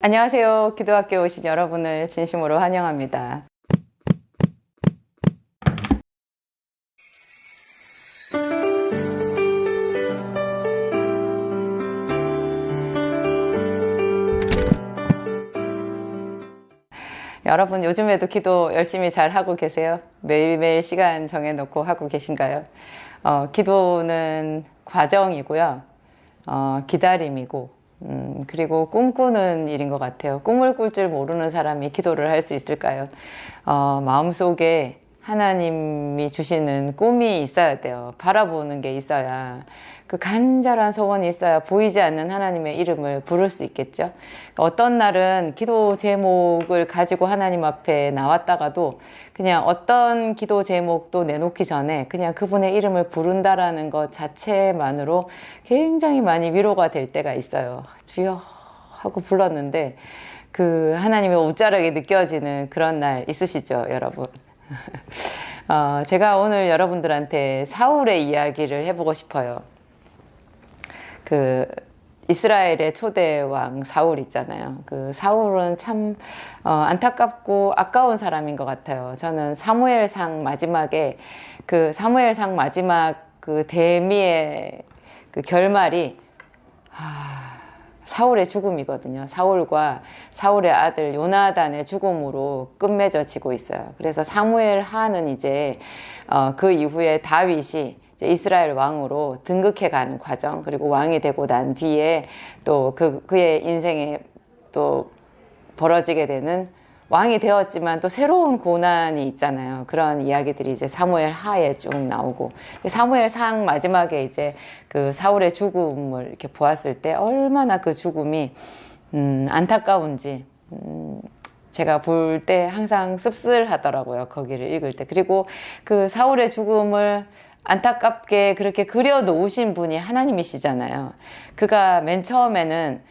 안녕하세요. 기도학교에 오신 여러분을 진심으로 환영합니다. 여러분 요즘에도 기도 열심히 잘 하고 계세요? 매일매일 시간 정해놓고 하고 계신가요? 기도는 과정이고요. 기다림이고 그리고 꿈꾸는 일인 것 같아요. 꿈을 꿀 줄 모르는 사람이 기도를 할 수 있을까요? 마음속에 하나님이 주시는 꿈이 있어야 돼요. 바라보는 게 있어야, 그 간절한 소원이 있어야 보이지 않는 하나님의 이름을 부를 수 있겠죠. 어떤 날은 기도 제목을 가지고 하나님 앞에 나왔다가도 그냥 어떤 기도 제목도 내놓기 전에 그냥 그분의 이름을 부른다라는 것 자체만으로 굉장히 많이 위로가 될 때가 있어요. 주여 하고 불렀는데 그 하나님의 옷자락이 느껴지는 그런 날 있으시죠, 여러분? 제가 오늘 여러분들한테 사울의 이야기를 해보고 싶어요. 그 이스라엘의 초대 왕 사울 있잖아요. 그 사울은 참 안타깝고 아까운 사람인 것 같아요. 저는 사무엘상 마지막에 그 사무엘상 마지막 그 대미의 그 결말이 사울의 죽음이거든요. 사울과 사울의 아들 요나단의 죽음으로 끝맺어지고 있어요. 그래서 사무엘 하는 이제 그 이후에 다윗이 이제 이스라엘 왕으로 등극해가는 과정, 그리고 왕이 되고 난 뒤에 또 그의 인생에 또 벌어지게 되는, 왕이 되었지만 또 새로운 고난이 있잖아요. 그런 이야기들이 이제 사무엘 하에 쭉 나오고, 사무엘 상 마지막에 이제 그 사울의 죽음을 이렇게 보았을 때 얼마나 그 죽음이 안타까운지 제가 볼 때 항상 씁쓸하더라고요. 거기를 읽을 때. 그리고 그 사울의 죽음을 안타깝게 그렇게 그려놓으신 분이 하나님이시잖아요. 그가 맨 처음에는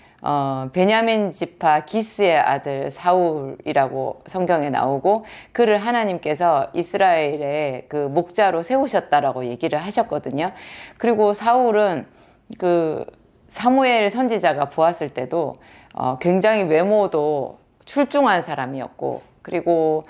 베냐민 지파 기스의 아들 사울이라고 성경에 나오고, 그를 하나님께서 이스라엘의 그 목자로 세우셨다라고 얘기를 하셨거든요. 그리고 사울은 그 사무엘 선지자가 보았을 때도 굉장히 외모도 출중한 사람이었고, 그리고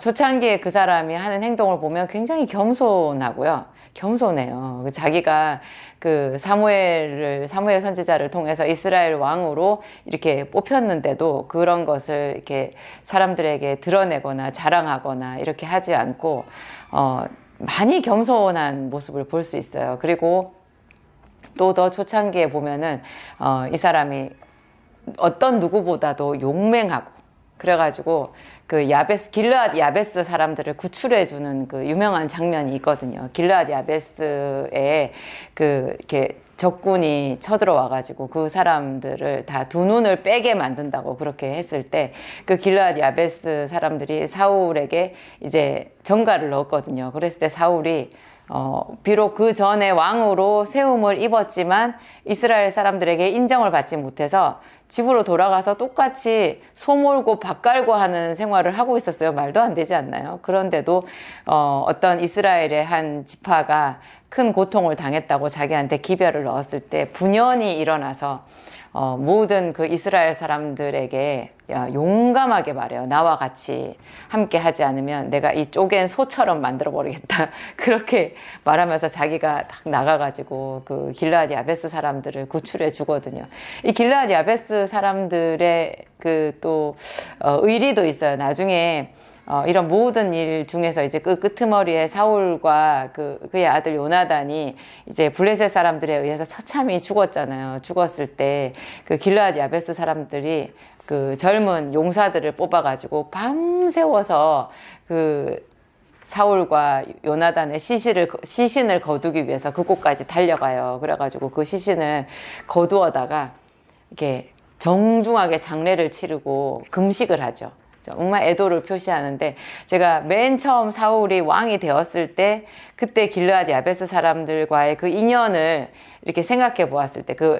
초창기에 그 사람이 하는 행동을 보면 굉장히 겸손하고요. 겸손해요. 자기가 그 사무엘 선지자를 통해서 이스라엘 왕으로 이렇게 뽑혔는데도 그런 것을 이렇게 사람들에게 드러내거나 자랑하거나 이렇게 하지 않고 많이 겸손한 모습을 볼 수 있어요. 그리고 또 더 초창기에 보면은 이 사람이 어떤 누구보다도 용맹하고, 그래가지고 그 길르앗 야베스 사람들을 구출해주는 그 유명한 장면이 있거든요. 길르앗 야베스에 그 이렇게 적군이 쳐들어와가지고 그 사람들을 다 두 눈을 빼게 만든다고 그렇게 했을 때, 그 길르앗 야베스 사람들이 사울에게 이제 전가를 넣었거든요. 그랬을 때 사울이 비록 그 전에 왕으로 세움을 입었지만 이스라엘 사람들에게 인정을 받지 못해서 집으로 돌아가서 똑같이 소 몰고 밥 갈고 하는 생활을 하고 있었어요. 말도 안 되지 않나요? 그런데도 어떤 이스라엘의 한 지파가 큰 고통을 당했다고 자기한테 기별을 넣었을 때 분연이 일어나서 모든 그 이스라엘 사람들에게 용감하게 말해요. 나와 같이 함께 하지 않으면 내가 이 쪼갠 소처럼 만들어 버리겠다. 그렇게 말하면서 자기가 딱 나가가지고 그 길르앗 야베스 사람들을 구출해 주거든요. 이 길르앗 야베스 사람들의 그 또 의리도 있어요. 나중에 이런 모든 일 중에서 이제 그 끄트머리에 사울과 그의 아들 요나단이 이제 블레셋 사람들에 의해서 처참히 죽었잖아요. 죽었을 때 그 길르앗 야베스 사람들이 그 젊은 용사들을 뽑아가지고 밤새워서 그 사울과 요나단의 시신을 거두기 위해서 그곳까지 달려가요. 그래가지고 그 시신을 거두어다가 이렇게 정중하게 장례를 치르고 금식을 하죠. 정말 애도를 표시하는데, 제가 맨 처음 사울이 왕이 되었을 때 그때 길르앗 야베스 사람들과의 그 인연을 이렇게 생각해 보았을 때, 그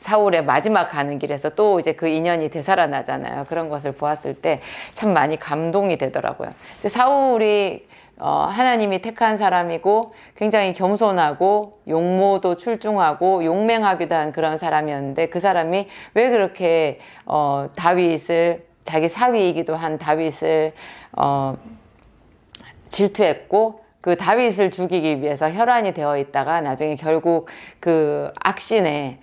사울의 마지막 가는 길에서 또 이제 그 인연이 되살아나잖아요. 그런 것을 보았을 때 참 많이 감동이 되더라고요. 근데 사울이 하나님이 택한 사람이고 굉장히 겸손하고 용모도 출중하고 용맹하기도 한 그런 사람이었는데 그 사람이 왜 그렇게 다윗을 자기 사위이기도 한 다윗을 질투했고 그 다윗을 죽이기 위해서 혈안이 되어 있다가 나중에 결국 그 악신에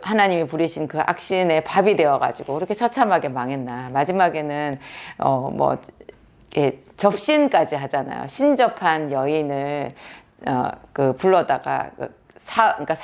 하나님이 부리신 그 악신의 밥이 되어가지고 그렇게 처참하게 망했나. 마지막에는 뭐 접신까지 하잖아요. 신접한 여인을 그 불러다가 그러니까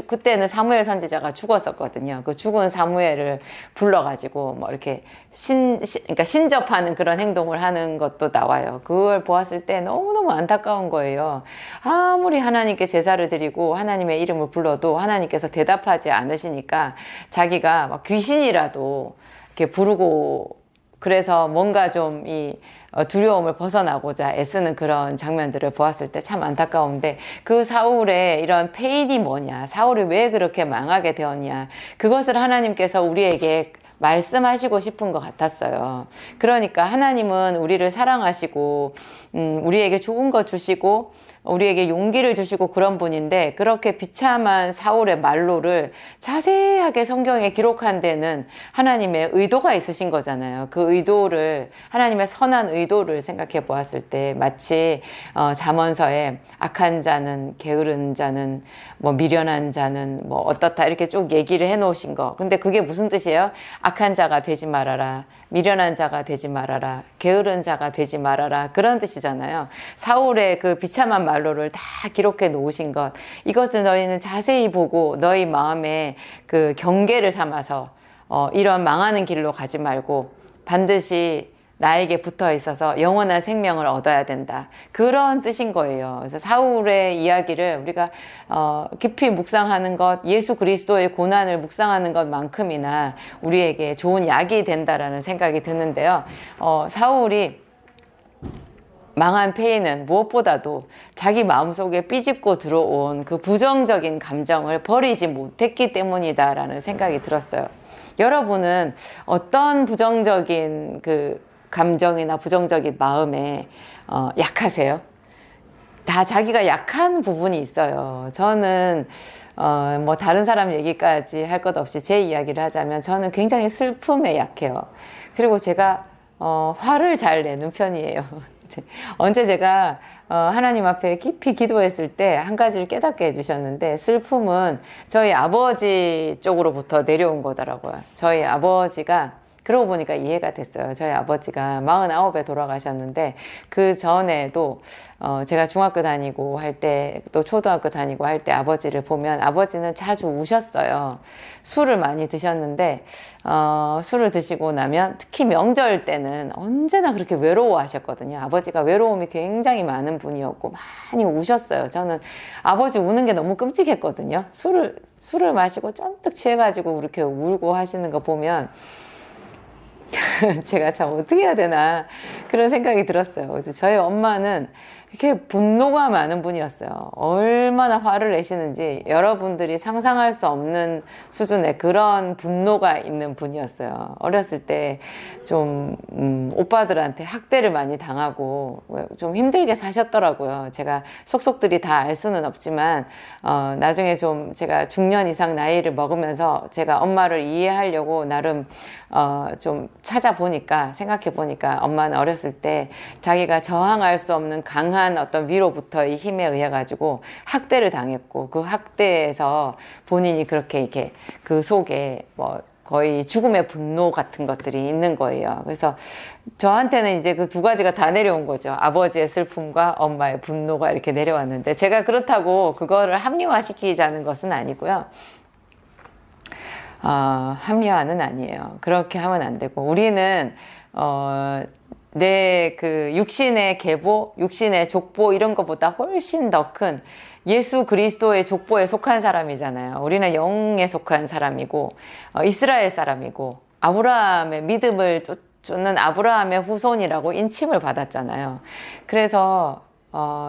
그때는 사무엘 선지자가 죽었었거든요. 그 죽은 사무엘을 불러가지고 뭐 이렇게 그러니까 신접하는 그런 행동을 하는 것도 나와요. 그걸 보았을 때 너무너무 안타까운 거예요. 아무리 하나님께 제사를 드리고 하나님의 이름을 불러도 하나님께서 대답하지 않으시니까 자기가 막 귀신이라도 이렇게 부르고 그래서 뭔가 좀 이 두려움을 벗어나고자 애쓰는 그런 장면들을 보았을 때 참 안타까운데 그 사울의 이런 패인이 뭐냐, 사울이 왜 그렇게 망하게 되었냐, 그것을 하나님께서 우리에게 말씀하시고 싶은 것 같았어요. 그러니까 하나님은 우리를 사랑하시고 우리에게 좋은 거 주시고 우리에게 용기를 주시고 그런 분인데 그렇게 비참한 사울의 말로를 자세하게 성경에 기록한 데는 하나님의 의도가 있으신 거잖아요. 그 의도를 하나님의 선한 의도를 생각해 보았을 때 마치 잠언서에 악한 자는 게으른 자는 뭐 미련한 자는 뭐 어떻다 이렇게 쭉 얘기를 해 놓으신 거. 근데 그게 무슨 뜻이에요? 악한 자가 되지 말아라, 미련한 자가 되지 말아라, 게으른 자가 되지 말아라, 그런 뜻이잖아요. 사울의 그 비참한 말로를 다 기록해 놓으신 것, 이것을 너희는 자세히 보고 너희 마음에 그 경계를 삼아서 이런 망하는 길로 가지 말고 반드시 나에게 붙어 있어서 영원한 생명을 얻어야 된다, 그런 뜻인 거예요. 그래서 사울의 이야기를 우리가 깊이 묵상하는 것, 예수 그리스도의 고난을 묵상하는 것만큼이나 우리에게 좋은 약이 된다라는 생각이 드는데요. 사울이 망한 패인은 무엇보다도 자기 마음속에 삐집고 들어온 그 부정적인 감정을 버리지 못했기 때문이다라는 생각이 들었어요. 여러분은 어떤 부정적인 그 감정이나 부정적인 마음에 약하세요? 다 자기가 약한 부분이 있어요. 저는 뭐 다른 사람 얘기까지 할 것 없이 제 이야기를 하자면 저는 굉장히 슬픔에 약해요. 그리고 제가 화를 잘 내는 편이에요. 언제 제가 하나님 앞에 깊이 기도했을 때 한 가지를 깨닫게 해주셨는데, 슬픔은 저희 아버지 쪽으로부터 내려온 거더라고요. 저희 아버지가, 그러고 보니까 이해가 됐어요. 저희 아버지가 49에 돌아가셨는데 그 전에도 제가 중학교 다니고 할 때, 또 초등학교 다니고 할 때 아버지를 보면 아버지는 자주 우셨어요. 술을 많이 드셨는데 술을 드시고 나면 특히 명절 때는 언제나 그렇게 외로워하셨거든요. 아버지가 외로움이 굉장히 많은 분이었고 많이 우셨어요. 저는 아버지 우는 게 너무 끔찍했거든요. 술을 마시고 쫀득 취해가지고 그렇게 울고 하시는 거 보면 제가 참 어떻게 해야 되나 그런 생각이 들었어요. 그래서 저희 엄마는 이렇게 분노가 많은 분이었어요. 얼마나 화를 내시는지 여러분들이 상상할 수 없는 수준의 그런 분노가 있는 분이었어요. 어렸을 때 좀 오빠들한테 학대를 많이 당하고 좀 힘들게 사셨더라고요. 제가 속속들이 다 알 수는 없지만 나중에 좀 제가 중년 이상 나이를 먹으면서 제가 엄마를 이해하려고 나름 좀 찾아보니까, 생각해보니까 엄마는 어렸을 때 자기가 저항할 수 없는 강한 어떤 위로부터의 힘에 의해 가지고 학대를 당했고, 그 학대에서 본인이 그렇게 이렇게 그 속에 뭐 거의 죽음의 분노 같은 것들이 있는 거예요. 그래서 저한테는 이제 그 두 가지가 다 내려온 거죠. 아버지의 슬픔과 엄마의 분노가 이렇게 내려왔는데, 제가 그렇다고 그거를 합리화시키자는 것은 아니고요. 합리화는 아니에요. 그렇게 하면 안 되고, 우리는 내 그 육신의 계보, 육신의 족보 이런 것보다 훨씬 더 큰 예수 그리스도의 족보에 속한 사람이잖아요. 우리는 영에 속한 사람이고 이스라엘 사람이고 아브라함의 믿음을 쫓는 아브라함의 후손이라고 인침을 받았잖아요. 그래서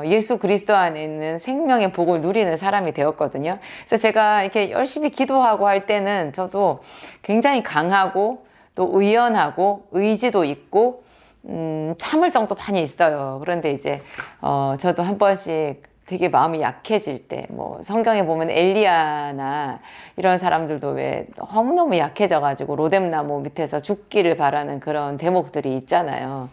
예수 그리스도 안에 있는 생명의 복을 누리는 사람이 되었거든요. 그래서 제가 이렇게 열심히 기도하고 할 때는 저도 굉장히 강하고 또 의연하고 의지도 있고 참을성도 많이 있어요. 그런데 이제 저도 한 번씩 되게 마음이 약해질 때, 뭐 성경에 보면 엘리야나 이런 사람들도 왜 너무너무 약해져가지고 로뎀나무 밑에서 죽기를 바라는 그런 대목들이 있잖아요.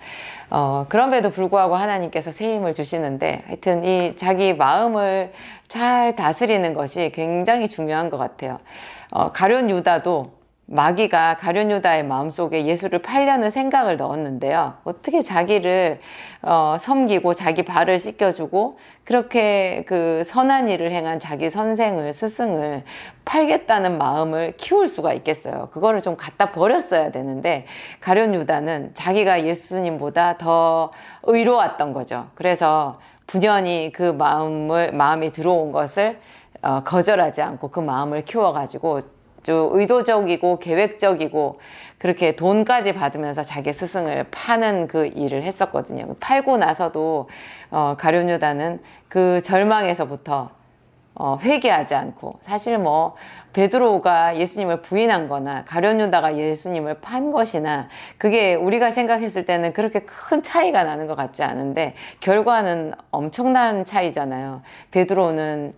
그럼에도 불구하고 하나님께서 새 힘을 주시는데, 하여튼 이 자기 마음을 잘 다스리는 것이 굉장히 중요한 것 같아요. 가룟 유다도 마귀가 가룟 유다의 마음속에 예수를 팔려는 생각을 넣었는데요. 어떻게 자기를 섬기고 자기 발을 씻겨주고 그렇게 그 선한 일을 행한 자기 선생을, 스승을 팔겠다는 마음을 키울 수가 있겠어요. 그거를 좀 갖다 버렸어야 되는데 가룟 유다는 자기가 예수님보다 더 의로웠던 거죠. 그래서 분연히 그 마음이 들어온 것을 거절하지 않고 그 마음을 키워가지고 좀 의도적이고 계획적이고 그렇게 돈까지 받으면서 자기 스승을 파는 그 일을 했었거든요. 팔고 나서도 가룟 유다는 그 절망에서부터 회개하지 않고, 사실 뭐 베드로가 예수님을 부인한 거나 가룟 유다가 예수님을 판 것이나 그게 우리가 생각했을 때는 그렇게 큰 차이가 나는 것 같지 않은데 결과는 엄청난 차이잖아요. 베드로는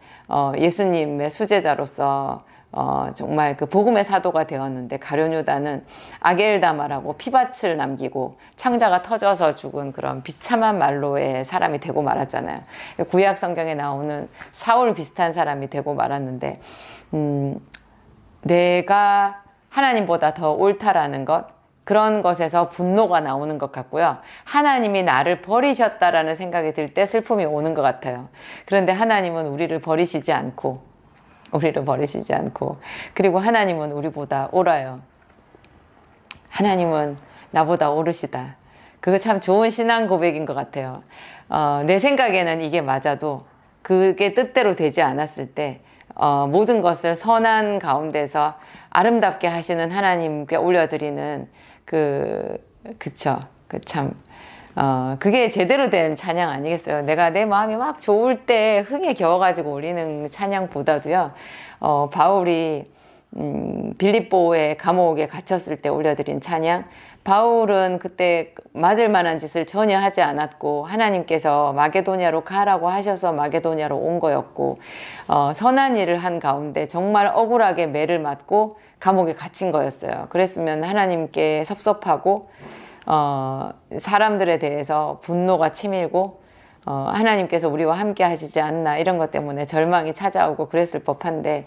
예수님의 수제자로서 정말 그 복음의 사도가 되었는데 가룟 유다는 아겔다마라고 피밭을 남기고 창자가 터져서 죽은 그런 비참한 말로의 사람이 되고 말았잖아요. 구약 성경에 나오는 사울 비슷한 사람이 되고 말았는데 내가 하나님보다 더 옳다라는 것, 그런 것에서 분노가 나오는 것 같고요. 하나님이 나를 버리셨다라는 생각이 들 때 슬픔이 오는 것 같아요. 그런데 하나님은 우리를 버리시지 않고 그리고 하나님은 우리보다 옳아요. 하나님은 나보다 옳으시다. 그거 참 좋은 신앙 고백인 것 같아요. 내 생각에는 이게 맞아도 그게 뜻대로 되지 않았을 때 모든 것을 선한 가운데서 아름답게 하시는 하나님께 올려드리는 그게 제대로 된 찬양 아니겠어요? 내가 내 마음이 막 좋을 때 흥에 겨워가지고 올리는 찬양보다도요, 바울이 빌립보의 감옥에 갇혔을 때 올려드린 찬양, 바울은 그때 맞을 만한 짓을 전혀 하지 않았고 하나님께서 마게도냐로 가라고 하셔서 마게도냐로 온 거였고, 선한 일을 한 가운데 정말 억울하게 매를 맞고 감옥에 갇힌 거였어요. 그랬으면 하나님께 섭섭하고 사람들에 대해서 분노가 치밀고 하나님께서 우리와 함께 하시지 않나 이런 것 때문에 절망이 찾아오고 그랬을 법한데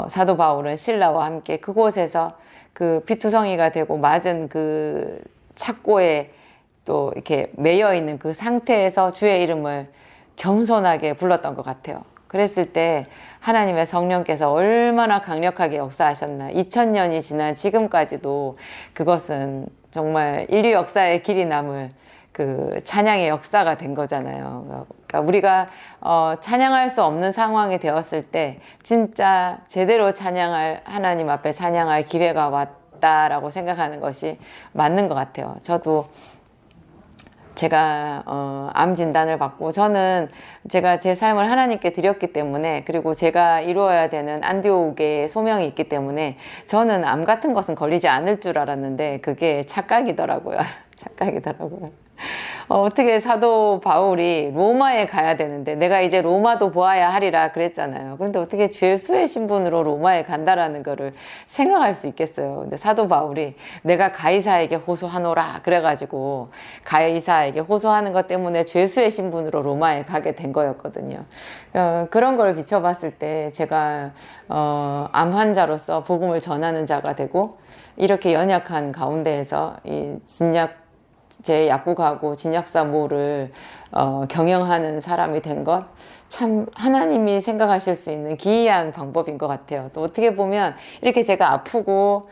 사도 바울은 신라와 함께 그곳에서 그 피투성이가 되고 맞은 그 착고에 또 이렇게 매여 있는 그 상태에서 주의 이름을 겸손하게 불렀던 것 같아요. 그랬을 때 하나님의 성령께서 얼마나 강력하게 역사하셨나. 2000년이 지난 지금까지도 그것은 정말 인류 역사의 길이 남을 그 찬양의 역사가 된 거잖아요. 그러니까 우리가 찬양할 수 없는 상황이 되었을 때 진짜 제대로 찬양할, 하나님 앞에 찬양할 기회가 왔다라고 생각하는 것이 맞는 것 같아요. 저도 제가 암 진단을 받고, 저는 제가 제 삶을 하나님께 드렸기 때문에, 그리고 제가 이루어야 되는 안디옥의 소명이 있기 때문에 저는 암 같은 것은 걸리지 않을 줄 알았는데 그게 착각이더라고요. 착각이더라고요. 어떻게 사도 바울이 로마에 가야 되는데 내가 이제 로마도 보아야 하리라 그랬잖아요. 그런데 어떻게 죄수의 신분으로 로마에 간다라는 거를 생각할 수 있겠어요. 근데 사도 바울이 내가 가이사에게 호소하노라 그래가지고 가이사에게 호소하는 것 때문에 죄수의 신분으로 로마에 가게 된 거였거든요. 그런 걸 비춰봤을 때 제가 암 환자로서 복음을 전하는 자가 되고, 이렇게 연약한 가운데에서 이 제 약국하고 진약사모를 경영하는 사람이 된 것, 참 하나님이 생각하실 수 있는 기이한 방법인 것 같아요. 또 어떻게 보면 이렇게 제가 아프고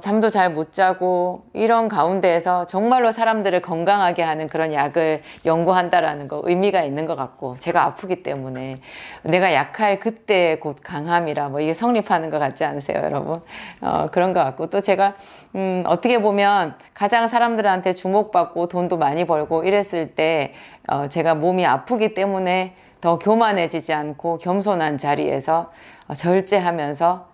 잠도 잘 못 자고 이런 가운데에서 정말로 사람들을 건강하게 하는 그런 약을 연구한다라는 거 의미가 있는 것 같고, 제가 아프기 때문에 내가 약할 그때 곧 강함이라 뭐 이게 성립하는 것 같지 않으세요, 여러분? 그런 것 같고, 또 제가 어떻게 보면 가장 사람들한테 주목받고 돈도 많이 벌고 이랬을 때 제가 몸이 아프기 때문에 더 교만해지지 않고 겸손한 자리에서 절제하면서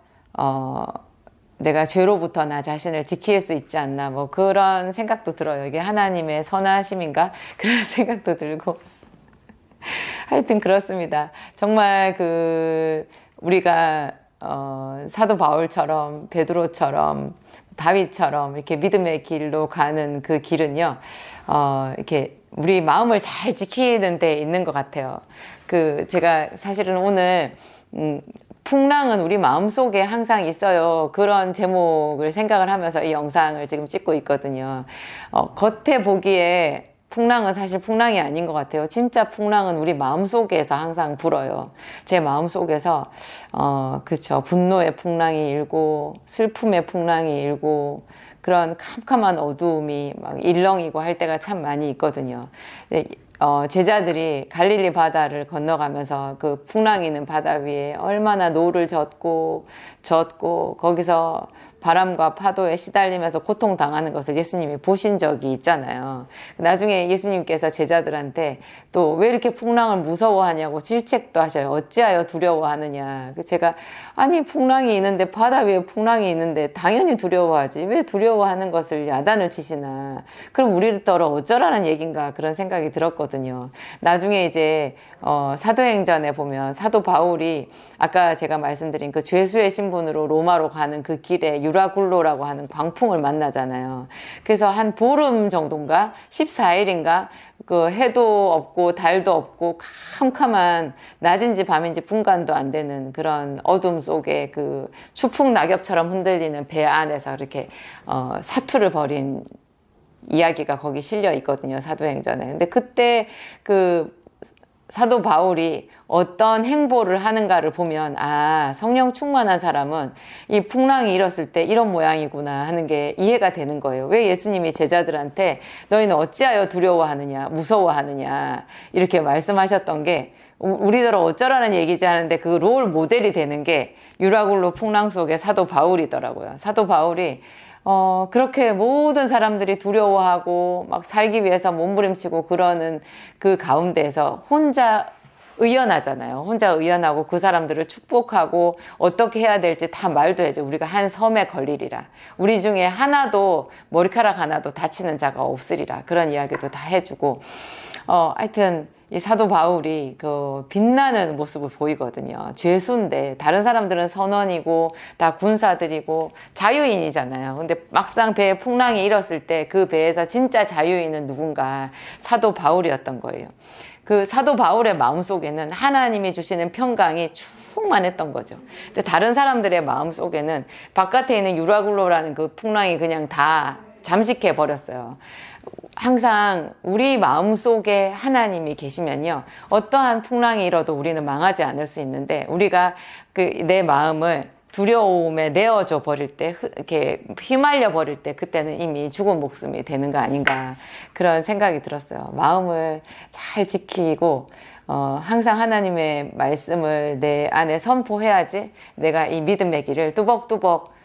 내가 죄로부터 나 자신을 지킬 수 있지 않나, 뭐 그런 생각도 들어요. 이게 하나님의 선하심인가 그런 생각도 들고 하여튼 그렇습니다. 정말 우리가 사도 바울처럼 베드로처럼 다윗처럼 이렇게 믿음의 길로 가는 그 길은요, 이렇게 우리 마음을 잘 지키는 데 있는 것 같아요. 제가 사실은 오늘 풍랑은 우리 마음속에 항상 있어요. 그런 제목을 생각을 하면서 이 영상을 지금 찍고 있거든요. 겉에 보기에 풍랑은 사실 풍랑이 아닌 것 같아요. 진짜 풍랑은 우리 마음속에서 항상 불어요. 제 마음속에서 그쵸, 분노의 풍랑이 일고 슬픔의 풍랑이 일고 그런 캄캄한 어두움이 막 일렁이고 할 때가 참 많이 있거든요. 제자들이 갈릴리 바다를 건너가면서 그 풍랑이는 바다 위에 얼마나 노를 젓고 거기서 바람과 파도에 시달리면서 고통당하는 것을 예수님이 보신 적이 있잖아요. 나중에 예수님께서 제자들한테 또 왜 이렇게 풍랑을 무서워하냐고 질책도 하셔요. 어찌하여 두려워하느냐. 제가 아니 풍랑이 있는데, 바다 위에 풍랑이 있는데 당연히 두려워하지, 왜 두려워하는 것을 야단을 치시나, 그럼 우리를 떨어 어쩌라는 얘긴가, 그런 생각이 들었거든요. 나중에 이제 사도행전에 보면 사도 바울이 아까 제가 말씀드린 그 죄수의 신분으로 로마로 가는 그 길에 유라굴로라고 하는 광풍을 만나잖아요. 그래서 한 보름 정도인가 14일인가 그 해도 없고 달도 없고 캄캄한, 낮인지 밤인지 분간도 안 되는 그런 어둠 속에 그 추풍 낙엽처럼 흔들리는 배 안에서 이렇게 사투를 벌인 이야기가 거기 실려 있거든요, 사도행전에. 근데 그때 사도 바울이 어떤 행보를 하는가를 보면, 성령 충만한 사람은 이 풍랑이 일었을 때 이런 모양이구나 하는 게 이해가 되는 거예요. 왜 예수님이 제자들한테 너희는 어찌하여 두려워하느냐, 무서워하느냐 이렇게 말씀하셨던 게, 우리들은 어쩌라는 얘기지 하는데 그 롤 모델이 되는 게 유라굴로 풍랑 속의 사도 바울이더라고요. 사도 바울이 그렇게 모든 사람들이 두려워하고 막 살기 위해서 몸부림치고 그러는 그 가운데에서 혼자 의연하잖아요. 혼자 의연하고 그 사람들을 축복하고 어떻게 해야 될지 다 말도 해줘. 우리가 한 섬에 걸리리라. 우리 중에 하나도, 머리카락 하나도 다치는 자가 없으리라. 그런 이야기도 다 해주고, 하여튼 이 사도 바울이 그 빛나는 모습을 보이거든요. 죄수인데 다른 사람들은 선원이고 다 군사들이고 자유인이잖아요. 근데 막상 배에 풍랑이 일었을 때 그 배에서 진짜 자유인은 누군가, 사도 바울이었던 거예요. 그 사도 바울의 마음속에는 하나님이 주시는 평강이 충만했던 거죠. 근데 다른 사람들의 마음속에는 바깥에 있는 유라굴로라는 그 풍랑이 그냥 다 잠식해 버렸어요. 항상 우리 마음속에 하나님이 계시면요, 어떠한 풍랑이 일어도 우리는 망하지 않을 수 있는데, 우리가 내 마음을 두려움에 내어줘 버릴 때, 이렇게 휘말려 버릴 때, 그때는 이미 죽은 목숨이 되는 거 아닌가, 그런 생각이 들었어요. 마음을 잘 지키고 항상 하나님의 말씀을 내 안에 선포해야지 내가 이 믿음의 길을 뚜벅뚜벅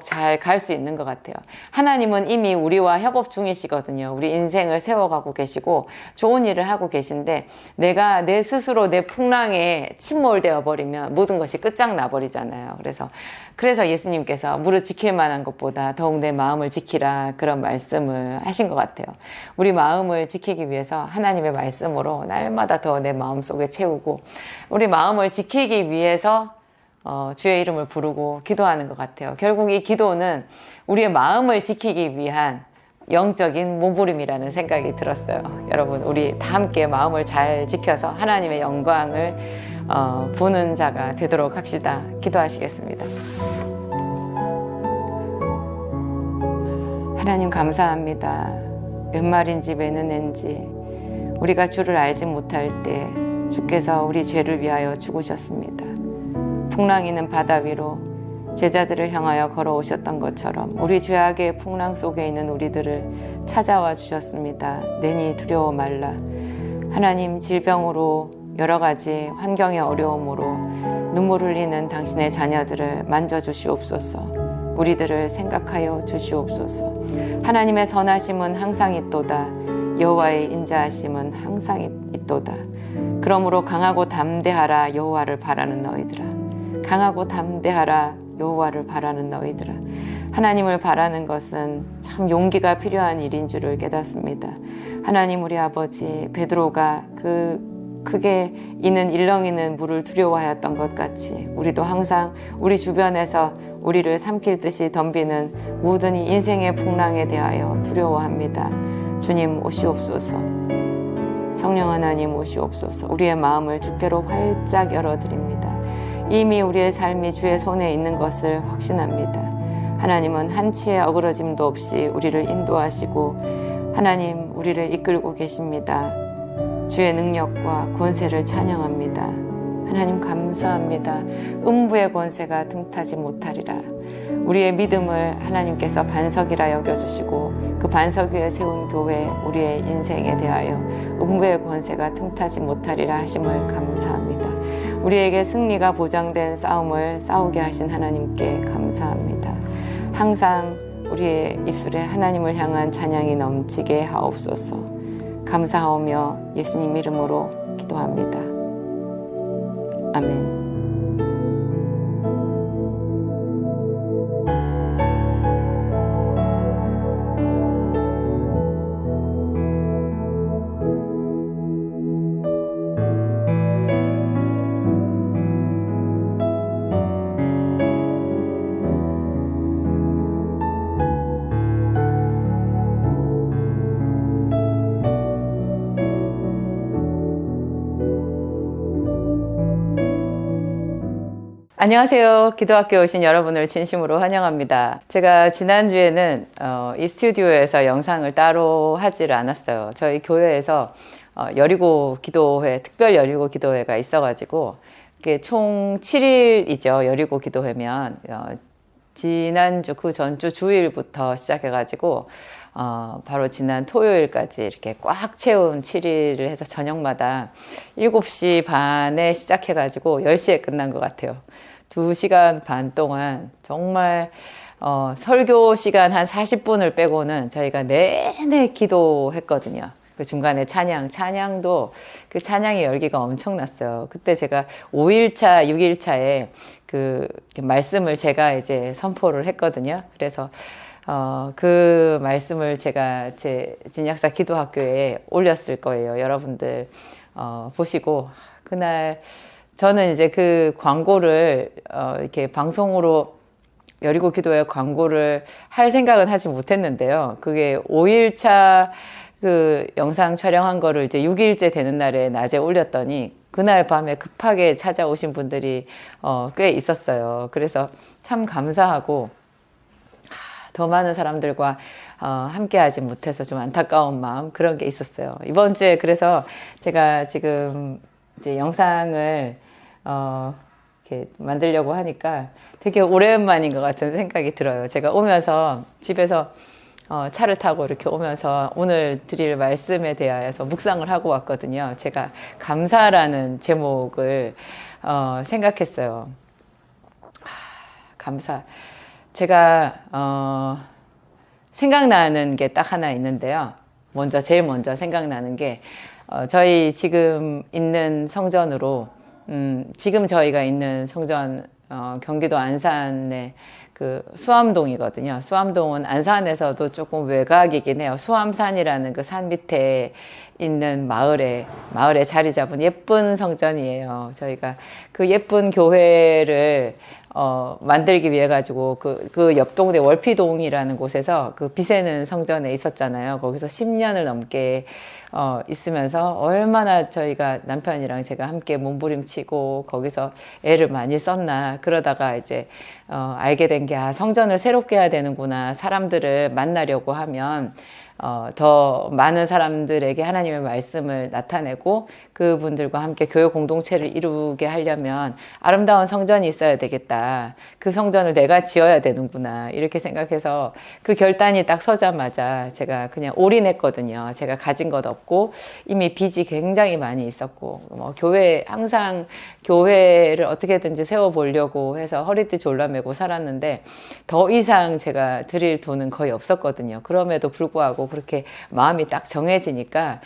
잘 갈 수 있는 것 같아요. 하나님은 이미 우리와 협업 중이시거든요. 우리 인생을 세워가고 계시고 좋은 일을 하고 계신데, 내가 내 스스로 내 풍랑에 침몰되어 버리면 모든 것이 끝장나 버리잖아요. 그래서 예수님께서 무릇 지킬 만한 것보다 더욱 내 마음을 지키라, 그런 말씀을 하신 것 같아요. 우리 마음을 지키기 위해서 하나님의 말씀으로 날마다 더 내 마음속에 채우고, 우리 마음을 지키기 위해서 주의 이름을 부르고 기도하는 것 같아요. 결국 이 기도는 우리의 마음을 지키기 위한 영적인 몸부림이라는 생각이 들었어요. 여러분, 우리 다 함께 마음을 잘 지켜서 하나님의 영광을 보는 자가 되도록 합시다. 기도하시겠습니다. 하나님 감사합니다. 몇 마리인 집에는 낸지, 우리가 주를 알지 못할 때 주께서 우리 죄를 위하여 죽으셨습니다. 풍랑이는 바다 위로 제자들을 향하여 걸어오셨던 것처럼 우리 죄악의 풍랑 속에 있는 우리들을 찾아와 주셨습니다. 내니 두려워 말라. 하나님, 질병으로 여러 가지 환경의 어려움으로 눈물 흘리는 당신의 자녀들을 만져주시옵소서. 우리들을 생각하여 주시옵소서. 하나님의 선하심은 항상 있도다. 여호와의 인자하심은 항상 있도다. 그러므로 강하고 담대하라. 여호와를 바라는 너희들아. 강하고 담대하라. 여호와를 바라는 너희들아. 하나님을 바라는 것은 참 용기가 필요한 일인 줄을 깨닫습니다. 하나님, 우리 아버지 베드로가 크게 이는 일렁이는 물을 두려워하였던 것 같이 우리도 항상 우리 주변에서 우리를 삼킬 듯이 덤비는 모든 이 인생의 풍랑에 대하여 두려워합니다. 주님, 오시옵소서. 성령 하나님, 오시옵소서. 우리의 마음을 주께로 활짝 열어드립니다. 이미 우리의 삶이 주의 손에 있는 것을 확신합니다. 하나님은 한치의 어그러짐도 없이 우리를 인도하시고 하나님, 우리를 이끌고 계십니다. 주의 능력과 권세를 찬양합니다. 하나님, 감사합니다. 음부의 권세가 등타지 못하리라. 우리의 믿음을 하나님께서 반석이라 여겨주시고 그 반석 위에 세운 교회, 우리의 인생에 대하여 음부의 권세가 등타지 못하리라 하심을 감사합니다. 우리에게 승리가 보장된 싸움을 싸우게 하신 하나님께 감사합니다. 항상 우리의 입술에 하나님을 향한 찬양이 넘치게 하옵소서. 감사하오며 예수님 이름으로 기도합니다. 아멘. 안녕하세요. 기도학교에 오신 여러분을 진심으로 환영합니다. 제가 지난주에는 이 스튜디오에서 영상을 따로 하지를 않았어요. 저희 교회에서 여리고 기도회, 특별 여리고 기도회가 있어가지고 이게 총 7일이죠. 여리고 기도회면 지난주 그 전주 주일부터 시작해가지고 바로 지난 토요일까지 이렇게 꽉 채운 7일을 해서 저녁마다 7시 반에 시작해가지고 10시에 끝난 것 같아요. 2시간 반 동안 정말 설교 시간 한 40분을 빼고는 저희가 내내 기도했거든요. 그 중간에 찬양도 그 찬양의 열기가 엄청났어요. 그때 제가 5일차, 6일차에 그 말씀을 제가 이제 선포를 했거든요. 그래서 그 말씀을 제가 제 진약사 기도학교에 올렸을 거예요. 여러분들 보시고 그날 저는 이제 그 광고를 이렇게 방송으로 여리고 기도회 광고를 할 생각은 하지 못했는데요. 그게 5일차 그 영상 촬영한 거를 이제 6일째 되는 날에 낮에 올렸더니 그날 밤에 급하게 찾아오신 분들이 꽤 있었어요. 그래서 참 감사하고 더 많은 사람들과 함께 하지 못해서 좀 안타까운 마음, 그런 게 있었어요. 이번 주에 그래서 제가 지금 이제 영상을 이렇게 만들려고 하니까 되게 오랜만인 것 같은 생각이 들어요. 제가 오면서 집에서 차를 타고 이렇게 오면서 오늘 드릴 말씀에 대하여서 묵상을 하고 왔거든요. 제가 감사라는 제목을 생각했어요. 감사. 제가 생각나는 게 딱 하나 있는데요. 제일 먼저 생각나는 게 저희 지금 있는 성전으로 지금 저희가 있는 성전 경기도 안산의 그 수암동이거든요. 수암동은 안산에서도 조금 외곽이긴 해요. 수암산이라는 그 산 밑에 있는 마을에 자리 잡은 예쁜 성전이에요. 저희가 그 예쁜 교회를 만들기 위해 가지고 그 옆 동네 월피동이라는 곳에서 그 비세는 성전에 있었잖아요. 거기서 10년을 넘게 있으면서 얼마나 저희가 남편이랑 제가 함께 몸부림치고 거기서 애를 많이 썼나. 그러다가 이제 알게 된 게 성전을 새롭게 해야 되는구나. 사람들을 만나려고 하면 더 많은 사람들에게 하나님의 말씀을 나타내고 그분들과 함께 교회 공동체를 이루게 하려면 아름다운 성전이 있어야 되겠다. 그 성전을 내가 지어야 되는구나. 이렇게 생각해서 그 결단이 딱 서자마자 제가 그냥 올인했거든요. 제가 가진 것 없고 이미 빚이 굉장히 많이 있었고 뭐 항상 교회를 어떻게든지 세워보려고 해서 허리띠 졸라매고 살았는데 더 이상 제가 드릴 돈은 거의 없었거든요. 그럼에도 불구하고 그렇게 마음이 딱 정해지니까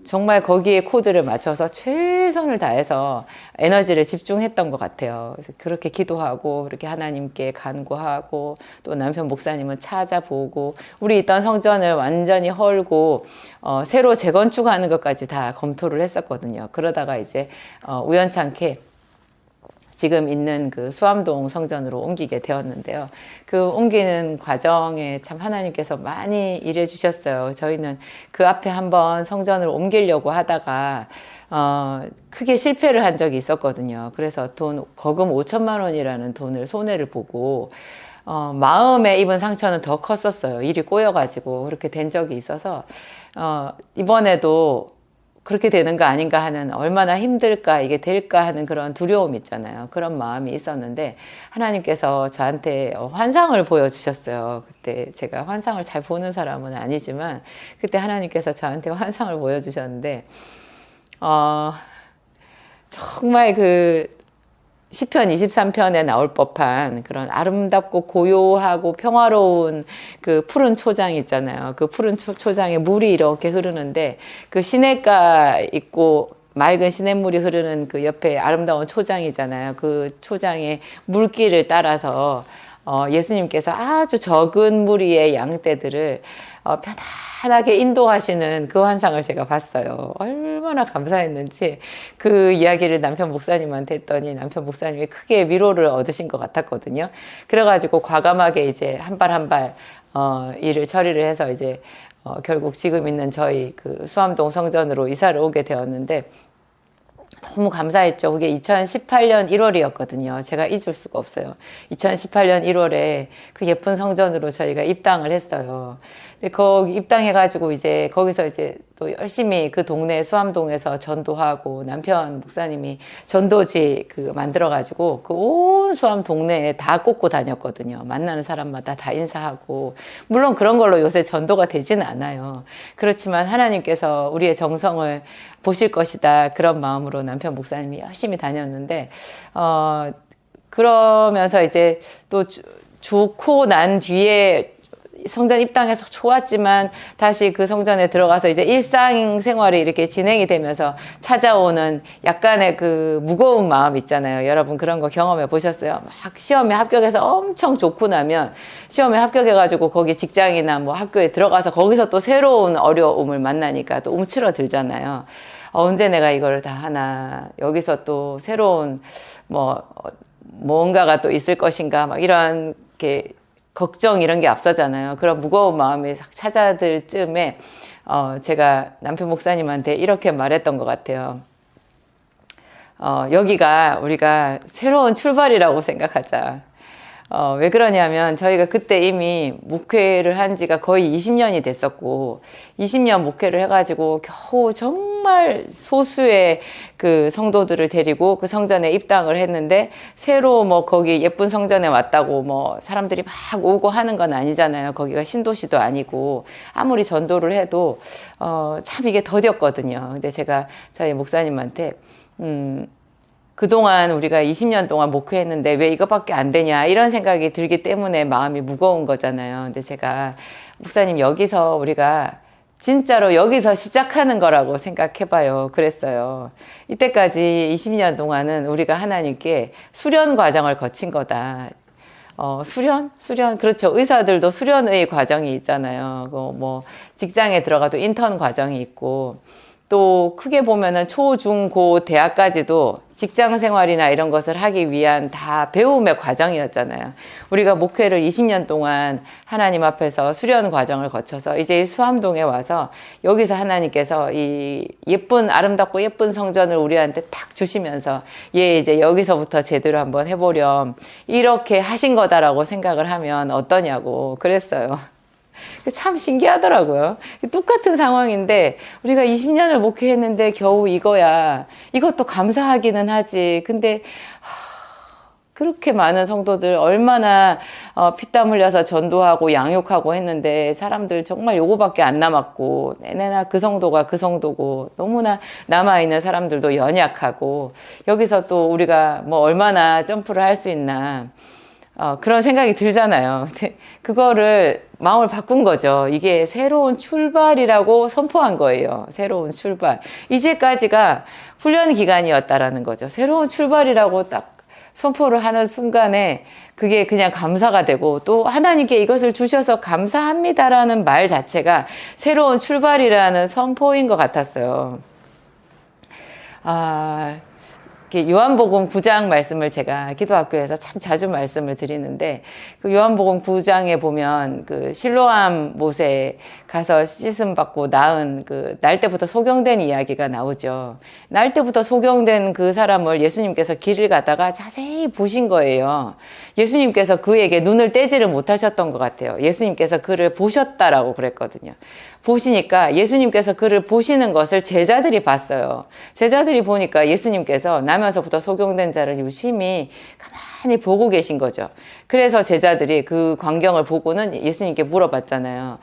정말 거기에 코드를 맞춰서 최선을 다해서 에너지를 집중했던 것 같아요. 그래서 그렇게 기도하고 그렇게 하나님께 간구하고 또 남편 목사님은 찾아보고 우리 있던 성전을 완전히 헐고 새로 재건축하는 것까지 다 검토를 했었거든요. 그러다가 이제 우연찮게 지금 있는 그 수암동 성전으로 옮기게 되었는데요. 그 옮기는 과정에 참 하나님께서 많이 일해 주셨어요. 저희는 그 앞에 한번 성전을 옮기려고 하다가 크게 실패를 한 적이 있었거든요. 그래서 거금 5천만 원이라는 돈을 손해를 보고 마음에 입은 상처는 더 컸었어요. 일이 꼬여가지고 그렇게 된 적이 있어서 이번에도 그렇게 되는 거 아닌가 하는 얼마나 힘들까 이게 될까 하는 그런 두려움 있잖아요. 그런 마음이 있었는데 하나님께서 저한테 환상을 보여주셨어요. 그때 제가 환상을 잘 보는 사람은 아니지만 그때 하나님께서 저한테 환상을 보여주셨는데 정말 그 시편 23편에 나올 법한 그런 아름답고 고요하고 평화로운 그 푸른 초장 있잖아요. 그 푸른 초장에 물이 이렇게 흐르는데 그 시냇가 있고 맑은 시냇물이 흐르는 그 옆에 아름다운 초장이잖아요. 그 초장의 물길을 따라서 예수님께서 아주 적은 무리의 양떼들을 편안하게 인도하시는 그 환상을 제가 봤어요. 얼마나 감사했는지 그 이야기를 남편 목사님한테 했더니 남편 목사님이 크게 위로를 얻으신 것 같았거든요. 그래가지고 과감하게 이제 한 발 한 발 일을 처리를 해서 이제 결국 지금 있는 저희 그 수암동 성전으로 이사를 오게 되었는데 너무 감사했죠. 그게 2018년 1월이었거든요. 제가 잊을 수가 없어요. 2018년 1월에 그 예쁜 성전으로 저희가 입당을 했어요. 근데 거기 입당해가지고 이제 거기서 이제 또 열심히 그 동네 수암동에서 전도하고 남편 목사님이 전도지 만들어가지고 그 온 수암 동네에 다 꽂고 다녔거든요. 만나는 사람마다 다 인사하고 물론 그런 걸로 요새 전도가 되지는 않아요. 그렇지만 하나님께서 우리의 정성을 보실 것이다 그런 마음으로 남편 목사님이 열심히 다녔는데 그러면서 이제 또 좋고 난 뒤에 성전 입당해서 좋았지만 다시 그 성전에 들어가서 이제 일상생활이 이렇게 진행이 되면서 찾아오는 약간의 그 무거운 마음 있잖아요. 여러분 그런 거 경험해 보셨어요? 막 시험에 합격해서 엄청 좋고 나면 시험에 합격해가지고 거기 직장이나 뭐 학교에 들어가서 거기서 또 새로운 어려움을 만나니까 또 움츠러들잖아요. 언제 내가 이걸 다 하나, 여기서 또 새로운 뭔가가 또 있을 것인가 막 이런 게 걱정 이런 게 앞서잖아요. 그런 무거운 마음이 찾아들 쯤에 제가 남편 목사님한테 이렇게 말했던 것 같아요. 여기가 우리가 새로운 출발이라고 생각하자. 왜 그러냐면 저희가 그때 이미 목회를 한 지가 거의 20년이 됐었고 20년 목회를 해가지고 겨우 정말 소수의 그 성도들을 데리고 그 성전에 입당을 했는데 새로 거기 예쁜 성전에 왔다고 사람들이 막 오고 하는 건 아니잖아요. 거기가 신도시도 아니고 아무리 전도를 해도 참 이게 더뎠거든요. 근데 제가 저희 목사님한테 그동안 우리가 20년 동안 목회했는데 왜 이것밖에 안 되냐 이런 생각이 들기 때문에 마음이 무거운 거잖아요. 근데 제가 목사님 여기서 우리가 진짜로 여기서 시작하는 거라고 생각해봐요. 그랬어요. 이때까지 20년 동안은 우리가 하나님께 수련 과정을 거친 거다. 수련? 그렇죠. 의사들도 수련의 과정이 있잖아요. 직장에 들어가도 인턴 과정이 있고 또 크게 보면은 초, 중, 고, 대학까지도 직장 생활이나 이런 것을 하기 위한 다 배움의 과정이었잖아요. 우리가 목회를 20년 동안 하나님 앞에서 수련 과정을 거쳐서 이제 수암동에 와서 여기서 하나님께서 이 아름답고 예쁜 성전을 우리한테 탁 주시면서 이제 여기서부터 제대로 한번 해보렴 이렇게 하신 거다라고 생각을 하면 어떠냐고 그랬어요. 참 신기하더라고요. 똑같은 상황인데 우리가 20년을 목회했는데 겨우 이거야. 이것도 감사하기는 하지. 근데 그렇게 많은 성도들 얼마나 피땀 흘려서 전도하고 양육하고 했는데 사람들 정말 요거밖에 안 남았고 내내나 그 성도가 그 성도고 너무나 남아있는 사람들도 연약하고 여기서 또 우리가 뭐 얼마나 점프를 할 수 있나 그런 생각이 들잖아요. 그거를 마음을 바꾼 거죠. 이게 새로운 출발이라고 선포한 거예요. 새로운 출발. 이제까지가 훈련 기간이었다라는 거죠. 새로운 출발이라고 딱 선포를 하는 순간에 그게 그냥 감사가 되고 또 하나님께 이것을 주셔서 감사합니다라는 말 자체가 새로운 출발이라는 선포인 것 같았어요. 요한복음 9장 말씀을 제가 기도학교에서 참 자주 말씀을 드리는데 그 요한복음 9장에 보면 그 실로암 못에 가서 씻음 받고 낳은 그 날 때부터 소경된 이야기가 나오죠. 날 때부터 소경된 그 사람을 예수님께서 길을 가다가 자세히 보신 거예요. 예수님께서 그에게 눈을 떼지를 못하셨던 것 같아요. 예수님께서 그를 보셨다라고 그랬거든요. 보시니까 예수님께서 그를 보시는 것을 제자들이 봤어요. 제자들이 보니까 예수님께서 나면서부터 소경된 자를 유심히 가만히 보고 계신 거죠. 그래서 제자들이 그 광경을 보고는 예수님께 물어봤잖아요.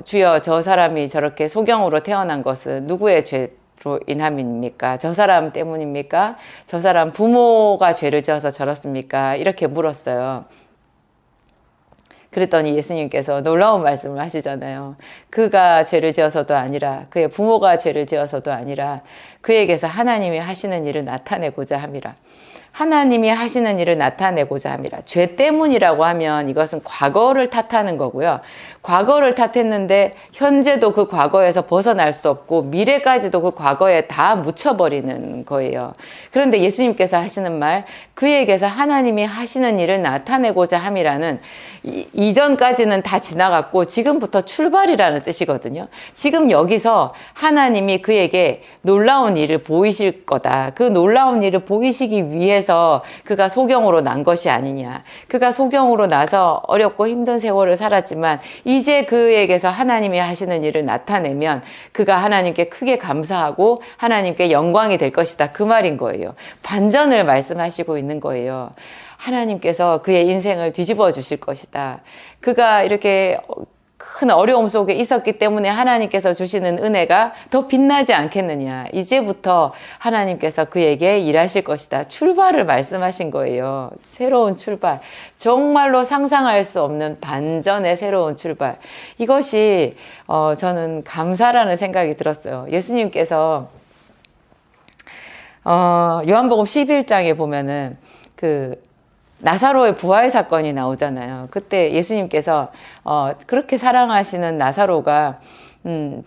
주여, 저 사람이 저렇게 소경으로 태어난 것은 누구의 죄로 인함입니까? 저 사람 때문입니까? 저 사람 부모가 죄를 지어서 저렇습니까? 이렇게 물었어요. 그랬더니 예수님께서 놀라운 말씀을 하시잖아요. 그가 죄를 지어서도 아니라 그의 부모가 죄를 지어서도 아니라 그에게서 하나님이 하시는 일을 나타내고자 함이라. 하나님이 하시는 일을 나타내고자 함이라. 죄 때문이라고 하면 이것은 과거를 탓하는 거고요. 과거를 탓했는데 현재도 그 과거에서 벗어날 수 없고 미래까지도 그 과거에 다 묻혀버리는 거예요. 그런데 예수님께서 하시는 말, 그에게서 하나님이 하시는 일을 나타내고자 함이라는 이전까지는 다 지나갔고 지금부터 출발이라는 뜻이거든요. 지금 여기서 하나님이 그에게 놀라운 일을 보이실 거다. 그 놀라운 일을 보이시기 위해서 그가 소경으로 난 것이 아니냐. 그가 소경으로 나서 어렵고 힘든 세월을 살았지만 이제 그에게서 하나님이 하시는 일을 나타내면 그가 하나님께 크게 감사하고 하나님께 영광이 될 것이다. 그 말인 거예요. 반전을 말씀하시고 있는 거예요. 하나님께서 그의 인생을 뒤집어 주실 것이다. 그가 이렇게 큰 어려움 속에 있었기 때문에 하나님께서 주시는 은혜가 더 빛나지 않겠느냐. 이제부터 하나님께서 그에게 일하실 것이다. 출발을 말씀하신 거예요. 새로운 출발. 정말로 상상할 수 없는 반전의 새로운 출발. 이것이 저는 감사라는 생각이 들었어요. 예수님께서 요한복음 11장에 보면은 나사로의 부활 사건이 나오잖아요. 그때 예수님께서 그렇게 사랑하시는 나사로가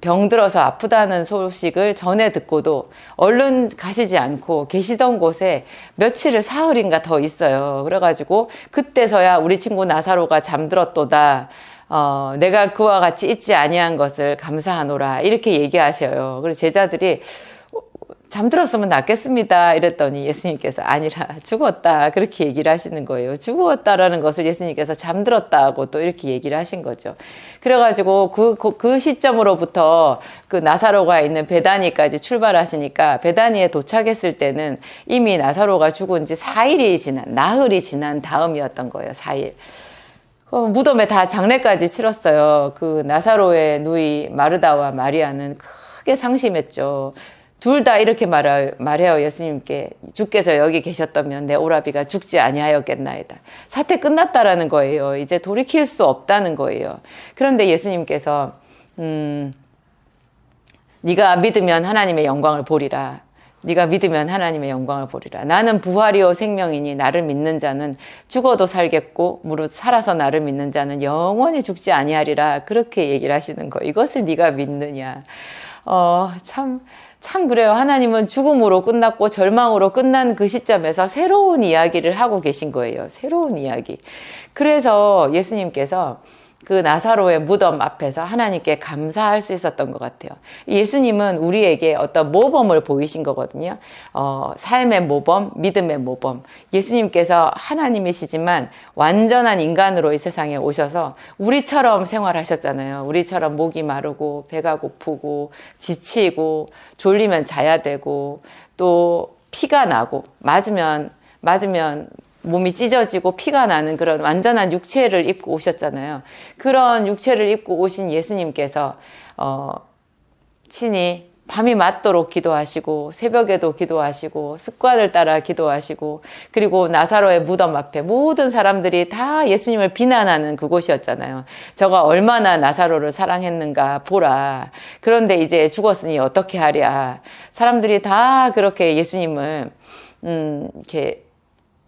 병들어서 아프다는 소식을 전해 듣고도 얼른 가시지 않고 계시던 곳에 며칠을 사흘인가 더 있어요. 그래가지고 그때서야 우리 친구 나사로가 잠들었도다. 내가 그와 같이 있지 아니한 것을 감사하노라. 이렇게 얘기하셔요. 그리고 제자들이 잠들었으면 낫겠습니다. 이랬더니 예수님께서 아니라 죽었다. 그렇게 얘기를 하시는 거예요. 죽었다라는 것을 예수님께서 잠들었다고 또 이렇게 얘기를 하신 거죠. 그래가지고 그 시점으로부터 그 나사로가 있는 베다니까지 출발하시니까 베다니에 도착했을 때는 이미 나사로가 죽은 지 4일이 지난, 나흘이 지난 다음이었던 거예요. 4일. 무덤에 다 장례까지 치렀어요. 그 나사로의 누이 마르다와 마리아는 크게 상심했죠. 둘 다 이렇게 말해요. 예수님께. 주께서 여기 계셨다면 내 오라비가 죽지 아니하였겠나이다. 사태 끝났다라는 거예요. 이제 돌이킬 수 없다는 거예요. 그런데 예수님께서 네가 믿으면 하나님의 영광을 보리라. 네가 믿으면 하나님의 영광을 보리라. 나는 부활이요 생명이니 나를 믿는 자는 죽어도 살겠고 무릇 살아서 나를 믿는 자는 영원히 죽지 아니하리라. 그렇게 얘기를 하시는 거. 이것을 네가 믿느냐. 참 그래요. 하나님은 죽음으로 끝났고 절망으로 끝난 그 시점에서 새로운 이야기를 하고 계신 거예요. 새로운 이야기. 그래서 예수님께서 그 나사로의 무덤 앞에서 하나님께 감사할 수 있었던 것 같아요. 예수님은 우리에게 어떤 모범을 보이신 거거든요. 삶의 모범, 믿음의 모범. 예수님께서 하나님이시지만 완전한 인간으로 이 세상에 오셔서 우리처럼 생활하셨잖아요. 우리처럼 목이 마르고 배가 고프고 지치고 졸리면 자야 되고 또 피가 나고 맞으면 몸이 찢어지고 피가 나는 그런 완전한 육체를 입고 오셨잖아요. 그런 육체를 입고 오신 예수님께서 친히 밤이 맞도록 기도하시고 새벽에도 기도하시고 습관을 따라 기도하시고 그리고 나사로의 무덤 앞에 모든 사람들이 다 예수님을 비난하는 그곳이었잖아요. 저가 얼마나 나사로를 사랑했는가 보라. 그런데 이제 죽었으니 어떻게 하랴. 사람들이 다 그렇게 예수님을 이렇게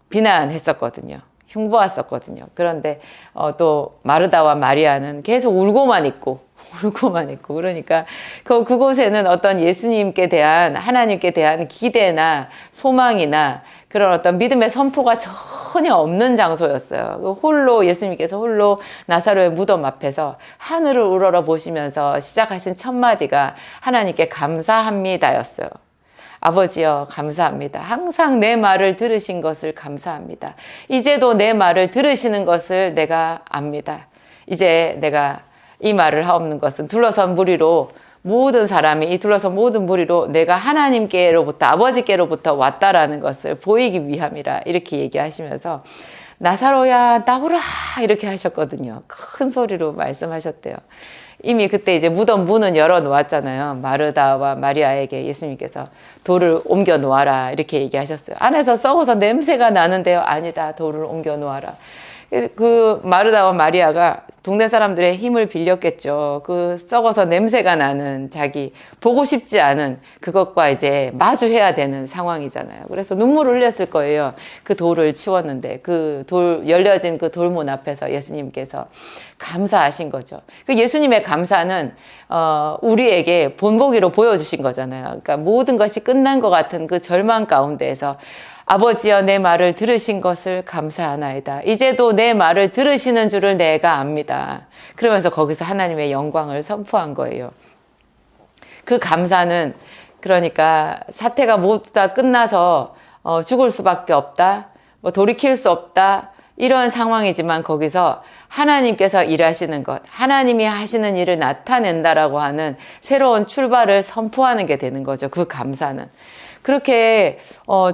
비난했었거든요. 흉보았었거든요. 그런데 또 마르다와 마리아는 계속 울고만 있고 그러니까 그곳에는 어떤 예수님께 대한 하나님께 대한 기대나 소망이나 그런 어떤 믿음의 선포가 전혀 없는 장소였어요. 홀로 예수님께서 홀로 나사로의 무덤 앞에서 하늘을 우러러 보시면서 시작하신 첫 마디가 하나님께 감사합니다였어요. 아버지여 감사합니다. 항상 내 말을 들으신 것을 감사합니다. 이제도 내 말을 들으시는 것을 내가 압니다. 이제 내가 이 말을 하옵는 것은 둘러선 무리로 모든 사람이 이 둘러선 모든 무리로 내가 하나님께로부터 아버지께로부터 왔다라는 것을 보이기 위함이라 이렇게 얘기하시면서 나사로야 나오라 이렇게 하셨거든요. 큰 소리로 말씀하셨대요. 이미 그때 이제 무덤 문은 열어 놓았잖아요. 마르다와 마리아에게 예수님께서 돌을 옮겨 놓아라 이렇게 얘기하셨어요. 안에서 썩어서 냄새가 나는데요. 아니다. 돌을 옮겨 놓아라. 그 마르다와 마리아가 동네 사람들의 힘을 빌렸겠죠. 그 썩어서 냄새가 나는 자기 보고 싶지 않은 그것과 이제 마주해야 되는 상황이잖아요. 그래서 눈물을 흘렸을 거예요. 그 돌을 치웠는데 그 열려진 그 돌문 앞에서 예수님께서 감사하신 거죠. 그 예수님의 감사는 우리에게 본보기로 보여주신 거잖아요. 그러니까 모든 것이 끝난 것 같은 그 절망 가운데에서 아버지여 내 말을 들으신 것을 감사하나이다. 이제도 내 말을 들으시는 줄을 내가 압니다. 그러면서 거기서 하나님의 영광을 선포한 거예요. 그 감사는 그러니까 사태가 모두 다 끝나서 죽을 수밖에 없다. 뭐 돌이킬 수 없다. 이런 상황이지만 거기서 하나님께서 일하시는 것, 하나님이 하시는 일을 나타낸다라고 하는 새로운 출발을 선포하는 게 되는 거죠. 그 감사는. 그렇게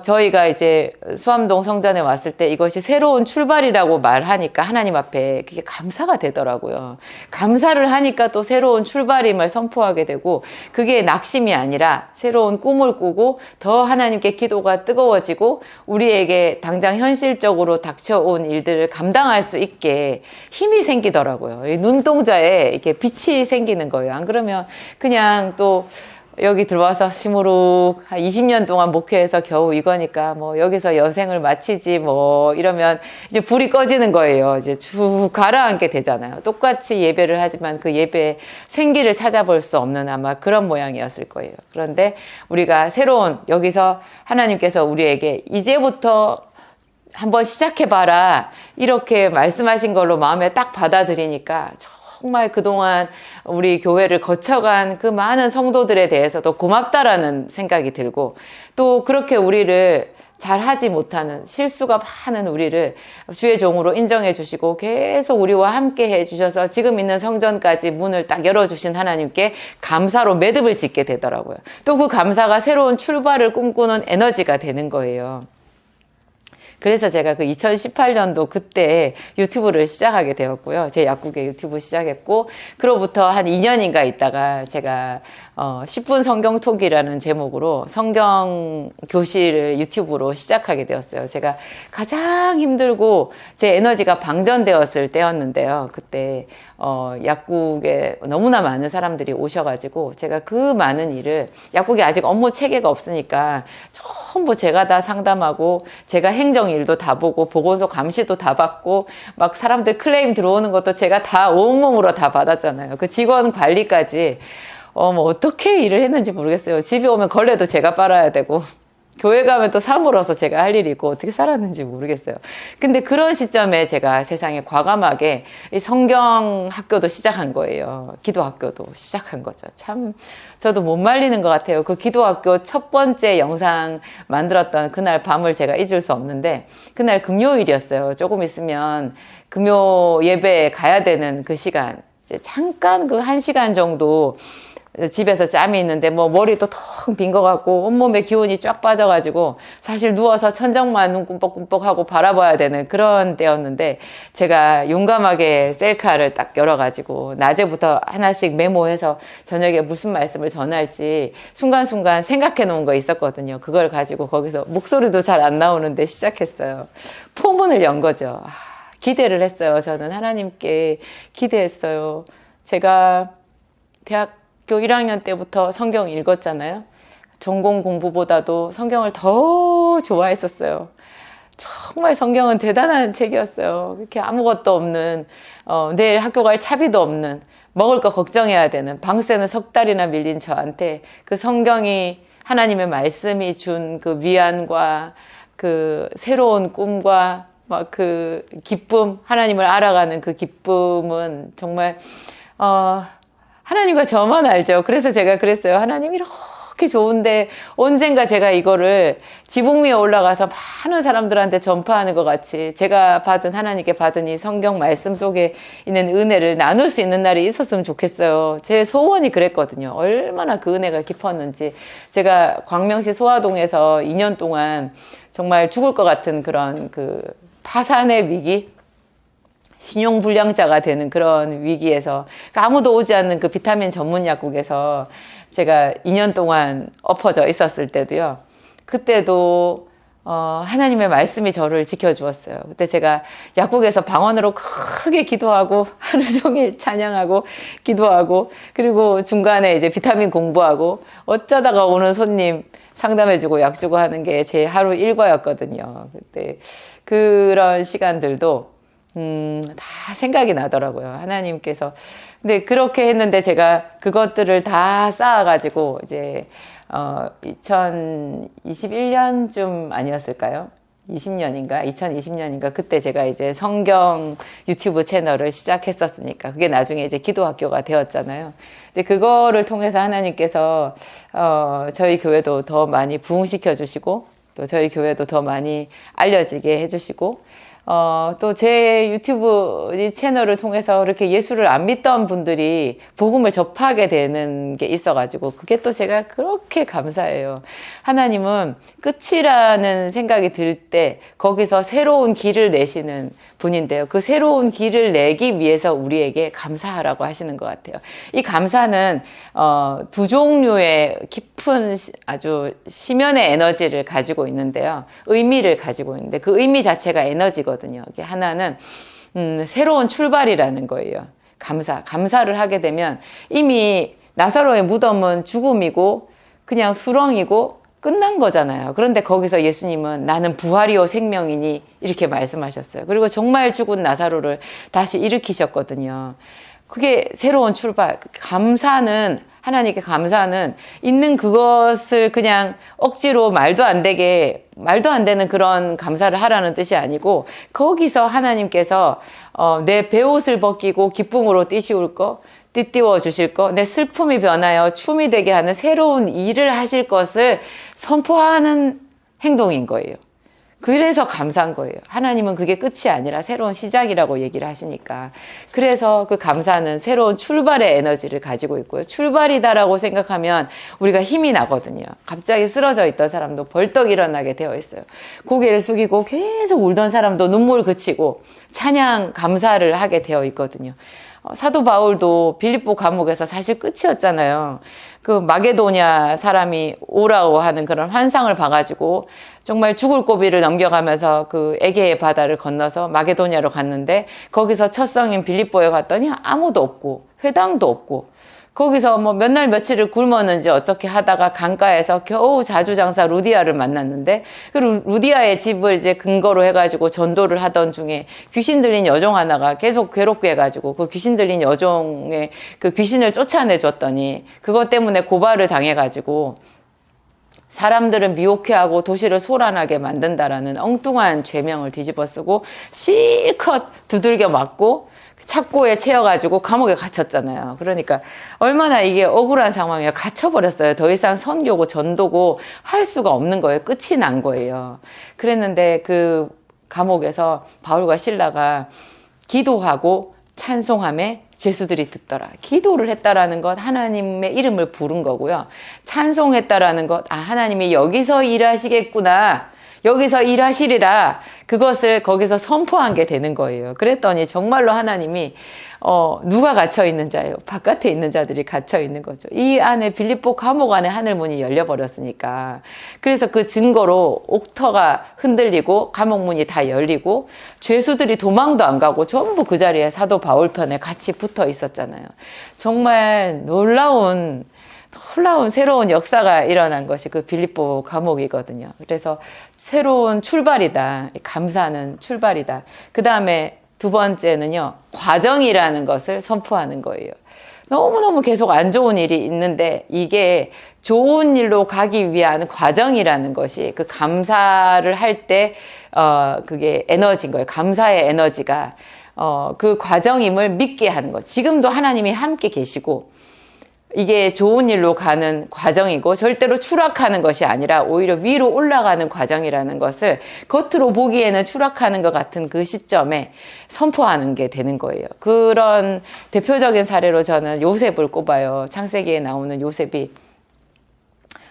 저희가 이제 수암동 성전에 왔을 때 이것이 새로운 출발이라고 말하니까 하나님 앞에 그게 감사가 되더라고요. 감사를 하니까 또 새로운 출발임을 선포하게 되고 그게 낙심이 아니라 새로운 꿈을 꾸고 더 하나님께 기도가 뜨거워지고 우리에게 당장 현실적으로 닥쳐온 일들을 감당할 수 있게 힘이 생기더라고요. 이 눈동자에 이렇게 빛이 생기는 거예요. 안 그러면 그냥 또 여기 들어와서 시무룩 한 20년 동안 목회해서 겨우 이거니까 뭐 여기서 여생을 마치지 뭐 이러면 이제 불이 꺼지는 거예요. 이제 쭉 가라앉게 되잖아요. 똑같이 예배를 하지만 그 예배의 생기를 찾아볼 수 없는 아마 그런 모양이었을 거예요. 그런데 우리가 새로운 여기서 하나님께서 우리에게 이제부터 한번 시작해봐라 이렇게 말씀하신 걸로 마음에 딱 받아들이니까 정말 그동안 우리 교회를 거쳐간 그 많은 성도들에 대해서도 고맙다라는 생각이 들고 또 그렇게 우리를 잘 하지 못하는 실수가 많은 우리를 주의 종으로 인정해 주시고 계속 우리와 함께 해 주셔서 지금 있는 성전까지 문을 딱 열어주신 하나님께 감사로 매듭을 짓게 되더라고요. 또 그 감사가 새로운 출발을 꿈꾸는 에너지가 되는 거예요. 그래서 제가 그 2018년도 그때 유튜브를 시작하게 되었고요. 제 약국에 유튜브 시작했고 그로부터 한 2년인가 있다가 제가 10분 성경톡이라는 제목으로 성경 교실을 유튜브로 시작하게 되었어요. 제가 가장 힘들고 제 에너지가 방전되었을 때였는데요. 그때 약국에 너무나 많은 사람들이 오셔가지고 제가 그 많은 일을 약국에 아직 업무 체계가 없으니까 전부 제가 다 상담하고 제가 행정 일도 다 보고 보고서 감시도 다 받고 막 사람들 클레임 들어오는 것도 제가 다 온몸으로 다 받았잖아요. 그 직원 관리까지 뭐 어떻게 일을 했는지 모르겠어요. 집에 오면 걸레도 제가 빨아야 되고 교회 가면 또 사물어서 제가 할 일이 있고 어떻게 살았는지 모르겠어요. 근데 그런 시점에 제가 세상에 과감하게 이 성경 학교도 시작한 거예요. 기도 학교도 시작한 거죠. 참 저도 못 말리는 것 같아요. 그 기도 학교 첫 번째 영상 만들었던 그날 밤을 제가 잊을 수 없는데, 그날 금요일이었어요. 조금 있으면 금요 예배에 가야 되는 그 시간, 이제 잠깐 그 1시간 정도 집에서 짬이 있는데 뭐 머리도 텅 빈 것 같고 온몸에 기운이 쫙 빠져가지고 사실 누워서 천장만 눈 꿈뻑꿈뻑하고 바라봐야 되는 그런 때였는데, 제가 용감하게 셀카를 딱 열어가지고 낮에부터 하나씩 메모해서 저녁에 무슨 말씀을 전할지 순간순간 생각해 놓은 거 있었거든요. 그걸 가지고 거기서 목소리도 잘 안 나오는데 시작했어요. 포문을 연 거죠. 기대를 했어요. 저는 하나님께 기대했어요. 제가 대학교 1학년 때부터 성경 읽었잖아요. 전공 공부보다도 성경을 더 좋아했었어요. 정말 성경은 대단한 책이었어요. 이렇게 아무것도 없는, 내일 학교 갈 차비도 없는, 먹을 거 걱정해야 되는, 방세는 석 달이나 밀린 저한테 그 성경이, 하나님의 말씀이 준 그 위안과 그 새로운 꿈과 막 그 기쁨, 하나님을 알아가는 그 기쁨은 정말 하나님과 저만 알죠. 그래서 제가 그랬어요. 하나님 이렇게 좋은데 언젠가 제가 이거를 지붕 위에 올라가서 많은 사람들한테 전파하는 것 같이 제가 받은, 하나님께 받은 이 성경 말씀 속에 있는 은혜를 나눌 수 있는 날이 있었으면 좋겠어요. 제 소원이 그랬거든요. 얼마나 그 은혜가 깊었는지. 제가 광명시 소화동에서 2년 동안 정말 죽을 것 같은 그런 그 파산의 위기, 신용불량자가 되는 그런 위기에서, 아무도 오지 않는 그 비타민 전문 약국에서 제가 2년 동안 엎어져 있었을 때도요, 그때도 하나님의 말씀이 저를 지켜주었어요. 그때 제가 약국에서 방언으로 크게 기도하고 하루 종일 찬양하고 기도하고, 그리고 중간에 이제 비타민 공부하고 어쩌다가 오는 손님 상담해주고 약 주고 하는 게 제 하루 일과였거든요. 그때 그런 시간들도 다 생각이 나더라고요. 하나님께서. 근데 그렇게 했는데 제가 그것들을 다 쌓아가지고 이제 2021년쯤 아니었을까요? 2020년인가 그때 제가 이제 성경 유튜브 채널을 시작했었으니까 그게 나중에 이제 기도학교가 되었잖아요. 근데 그거를 통해서 하나님께서 저희 교회도 더 많이 부흥시켜 주시고, 또 저희 교회도 더 많이 알려지게 해주시고, 또 제 유튜브 이 채널을 통해서 이렇게 예수를 안 믿던 분들이 복음을 접하게 되는 게 있어가지고, 그게 또 제가 그렇게 감사해요. 하나님은 끝이라는 생각이 들 때 거기서 새로운 길을 내시는 분인데요. 그 새로운 길을 내기 위해서 우리에게 감사하라고 하시는 것 같아요. 이 감사는 두 종류의 깊은 아주 심연의 에너지를 가지고 있는데요. 의미를 가지고 있는데 그 의미 자체가 에너지거든요. 하나는 새로운 출발이라는 거예요. 감사를 하게 되면 이미 나사로의 무덤은 죽음이고 그냥 수렁이고 끝난 거잖아요. 그런데 거기서 예수님은 나는 부활이요 생명이니 이렇게 말씀하셨어요. 그리고 정말 죽은 나사로를 다시 일으키셨거든요. 그게 새로운 출발. 하나님께 감사는 있는 그것을 그냥 억지로 말도 안 되는 그런 감사를 하라는 뜻이 아니고, 거기서 하나님께서 내 베옷을 벗기고 기쁨으로 띠씌울 거, 띠띠워 주실 거, 내 슬픔이 변하여 춤이 되게 하는 새로운 일을 하실 것을 선포하는 행동인 거예요. 그래서 감사한 거예요. 하나님은 그게 끝이 아니라 새로운 시작이라고 얘기를 하시니까. 그래서 그 감사는 새로운 출발의 에너지를 가지고 있고요. 출발이다라고 생각하면 우리가 힘이 나거든요. 갑자기 쓰러져 있던 사람도 벌떡 일어나게 되어 있어요. 고개를 숙이고 계속 울던 사람도 눈물 그치고 찬양, 감사를 하게 되어 있거든요. 사도 바울도 빌립보 감옥에서 사실 끝이었잖아요. 그 마게도냐 사람이 오라고 하는 그런 환상을 봐가지고 정말 죽을 고비를 넘겨가면서 그 에게의 바다를 건너서 마게도냐로 갔는데, 거기서 첫 성인 빌립보에 갔더니 아무도 없고 회당도 없고, 거기서 뭐 몇 날 며칠을 굶었는지 어떻게 하다가 강가에서 겨우 자주장사 루디아를 만났는데, 그 루디아의 집을 이제 근거로 해가지고 전도를 하던 중에 귀신 들린 여종 하나가 계속 괴롭게 해가지고 그 귀신 들린 여종의 그 귀신을 쫓아내줬더니 그것 때문에 고발을 당해가지고 사람들은 미혹해하고 도시를 소란하게 만든다라는 엉뚱한 죄명을 뒤집어쓰고 실컷 두들겨 맞고 착고에 채여가지고 감옥에 갇혔잖아요. 그러니까 얼마나 이게 억울한 상황이에요. 갇혀버렸어요. 더 이상 선교고 전도고 할 수가 없는 거예요. 끝이 난 거예요. 그랬는데 그 감옥에서 바울과 실라가 기도하고 찬송함에 죄수들이 듣더라. 기도를 했다라는 것, 하나님의 이름을 부른 거고요. 찬송했다라는 것, 아, 하나님이 여기서 일하시겠구나. 여기서 일하시리라. 그것을 거기서 선포한 게 되는 거예요. 그랬더니 정말로 하나님이 누가 갇혀 있는 자예요? 바깥에 있는 자들이 갇혀 있는 거죠. 이 안에 빌립보 감옥 안에 하늘문이 열려버렸으니까. 그래서 그 증거로 옥터가 흔들리고 감옥문이 다 열리고 죄수들이 도망도 안 가고 전부 그 자리에 사도 바울 편에 같이 붙어 있었잖아요. 정말 놀라운 새로운 역사가 일어난 것이 그 빌립보 감옥이거든요. 그래서 새로운 출발이다. 감사는 출발이다. 그 다음에 두 번째는요, 과정이라는 것을 선포하는 거예요. 너무너무 계속 안 좋은 일이 있는데 이게 좋은 일로 가기 위한 과정이라는 것이 그 감사를 할 때 그게 에너지인 거예요. 감사의 에너지가 그 과정임을 믿게 하는 것. 지금도 하나님이 함께 계시고 이게 좋은 일로 가는 과정이고 절대로 추락하는 것이 아니라 오히려 위로 올라가는 과정이라는 것을 겉으로 보기에는 추락하는 것 같은 그 시점에 선포하는 게 되는 거예요. 그런 대표적인 사례로 저는 요셉을 꼽아요. 창세기에 나오는 요셉이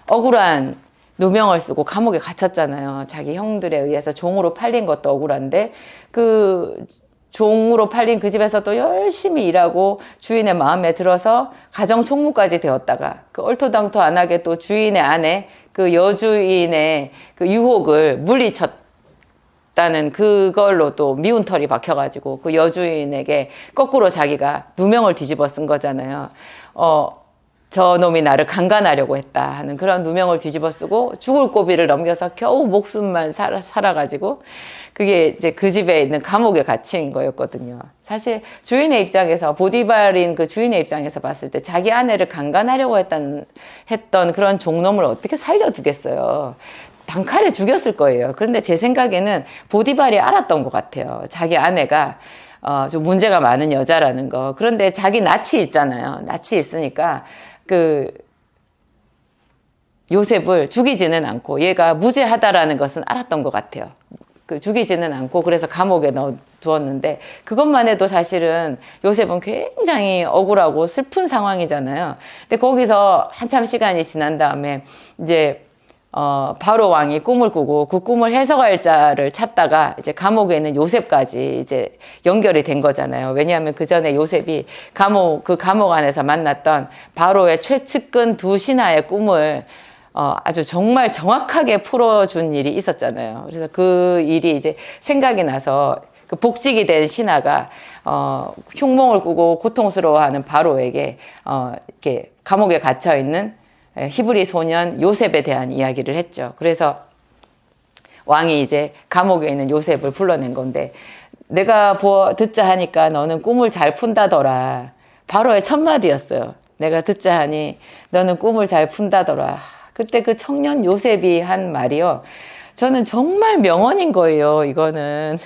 억울한 누명을 쓰고 감옥에 갇혔잖아요. 자기 형들에 의해서 종으로 팔린 것도 억울한데 그 종으로 팔린 그 집에서 또 열심히 일하고 주인의 마음에 들어서 가정 총무까지 되었다가 그 얼토당토 안 하게 또 주인의 아내 그 여주인의 그 유혹을 물리쳤다는 그걸로 또 미운 털이 박혀가지고 그 여주인에게 거꾸로 자기가 누명을 뒤집어 쓴 거잖아요. 저 놈이 나를 강간하려고 했다 하는 그런 누명을 뒤집어 쓰고 죽을 고비를 넘겨서 겨우 목숨만 살아가지고 그게 이제 그 집에 있는 감옥에 갇힌 거였거든요. 사실 주인의 입장에서 보디발인 그 주인의 입장에서 봤을 때 자기 아내를 강간하려고 했던 그런 종놈을 어떻게 살려두겠어요. 단칼에 죽였을 거예요. 그런데 제 생각에는 보디발이 알았던 것 같아요. 자기 아내가 좀 문제가 많은 여자라는 거. 그런데 자기 낯이 있잖아요. 낯이 있으니까 그 요셉을 죽이지는 않고 얘가 무죄하다라는 것은 알았던 것 같아요. 그 죽이지는 않고 그래서 감옥에 넣어두었는데 그것만 해도 사실은 요셉은 굉장히 억울하고 슬픈 상황이잖아요. 근데 거기서 한참 시간이 지난 다음에 이제 바로 왕이 꿈을 꾸고 그 꿈을 해석할 자를 찾다가 이제 감옥에 있는 요셉까지 이제 연결이 된 거잖아요. 왜냐하면 그 전에 요셉이 그 감옥 안에서 만났던 바로의 최측근 두 신하의 꿈을 아주 정말 정확하게 풀어준 일이 있었잖아요. 그래서 그 일이 이제 생각이 나서 그 복직이 된 신하가 흉몽을 꾸고 고통스러워하는 바로에게 이렇게 감옥에 갇혀 있는 히브리 소년 요셉에 대한 이야기를 했죠. 그래서 왕이 이제 감옥에 있는 요셉을 불러낸 건데 내가 듣자 하니까 너는 꿈을 잘 푼다더라. 바로의 첫 마디였어요. 내가 듣자 하니 너는 꿈을 잘 푼다더라. 그때 그 청년 요셉이 한 말이요. 저는 정말 명언인 거예요. 이거는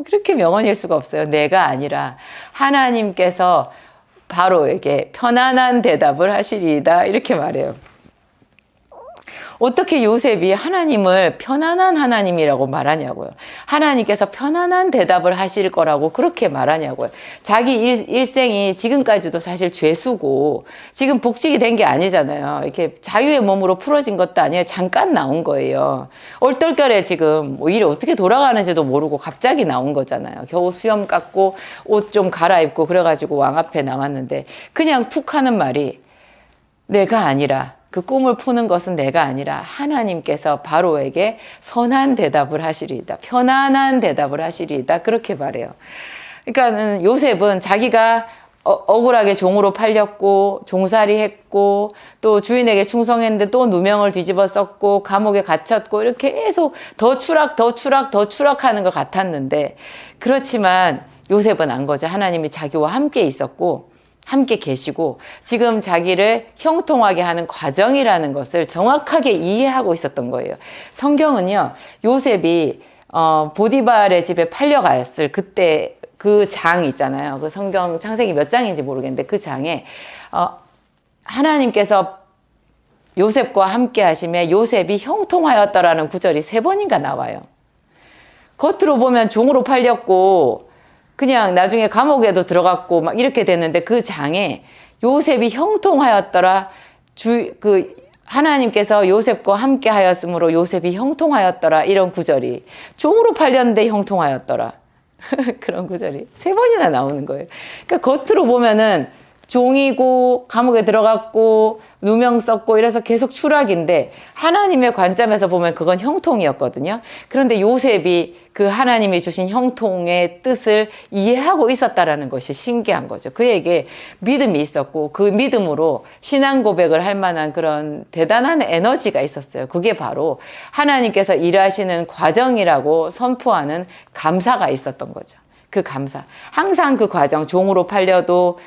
그렇게 명언일 수가 없어요. 내가 아니라 하나님께서 바로에게 편안한 대답을 하시리이다. 이렇게 말해요. 어떻게 요셉이 하나님을 편안한 하나님이라고 말하냐고요. 하나님께서 편안한 대답을 하실 거라고 그렇게 말하냐고요. 자기 일생이 지금까지도 사실 죄수고 지금 복직이 된 게 아니잖아요. 이렇게 자유의 몸으로 풀어진 것도 아니에요. 잠깐 나온 거예요. 얼떨결에 지금 뭐 일이 어떻게 돌아가는지도 모르고 갑자기 나온 거잖아요. 겨우 수염 깎고 옷 좀 갈아입고 그래가지고 왕 앞에 나왔는데 그냥 툭 하는 말이 내가 아니라 그 꿈을 푸는 것은 내가 아니라 하나님께서 바로에게 선한 대답을 하시리이다. 편안한 대답을 하시리이다. 그렇게 말해요. 그러니까 요셉은 자기가 억울하게 종으로 팔렸고 종살이 했고 또 주인에게 충성했는데 또 누명을 뒤집어 썼고 감옥에 갇혔고 이렇게 계속 더 추락하는 것 같았는데 그렇지만 요셉은 안 거죠. 하나님이 자기와 함께 있었고 함께 계시고 지금 자기를 형통하게 하는 과정이라는 것을 정확하게 이해하고 있었던 거예요. 성경은요, 요셉이 보디발의 집에 팔려갔을 그때 그 장 있잖아요. 그 성경 창세기 몇 장인지 모르겠는데 그 장에 하나님께서 요셉과 함께 하심에 요셉이 형통하였더라는 구절이 3번인가 나와요. 겉으로 보면 종으로 팔렸고 그냥 나중에 감옥에도 들어갔고 막 이렇게 됐는데 그 장에 요셉이 형통하였더라. 하나님께서 요셉과 함께 하였으므로 요셉이 형통하였더라. 이런 구절이 종으로 팔렸는데 형통하였더라. 그런 구절이 3번이나 나오는 거예요. 그러니까 겉으로 보면은 종이고 감옥에 들어갔고 누명 썼고 이래서 계속 추락인데 하나님의 관점에서 보면 그건 형통이었거든요. 그런데 요셉이 그 하나님이 주신 형통의 뜻을 이해하고 있었다라는 것이 신기한 거죠. 그에게 믿음이 있었고 그 믿음으로 신앙 고백을 할 만한 그런 대단한 에너지가 있었어요. 그게 바로 하나님께서 일하시는 과정이라고 선포하는 감사가 있었던 거죠. 그 감사. 항상 그 과정, 종으로 팔려도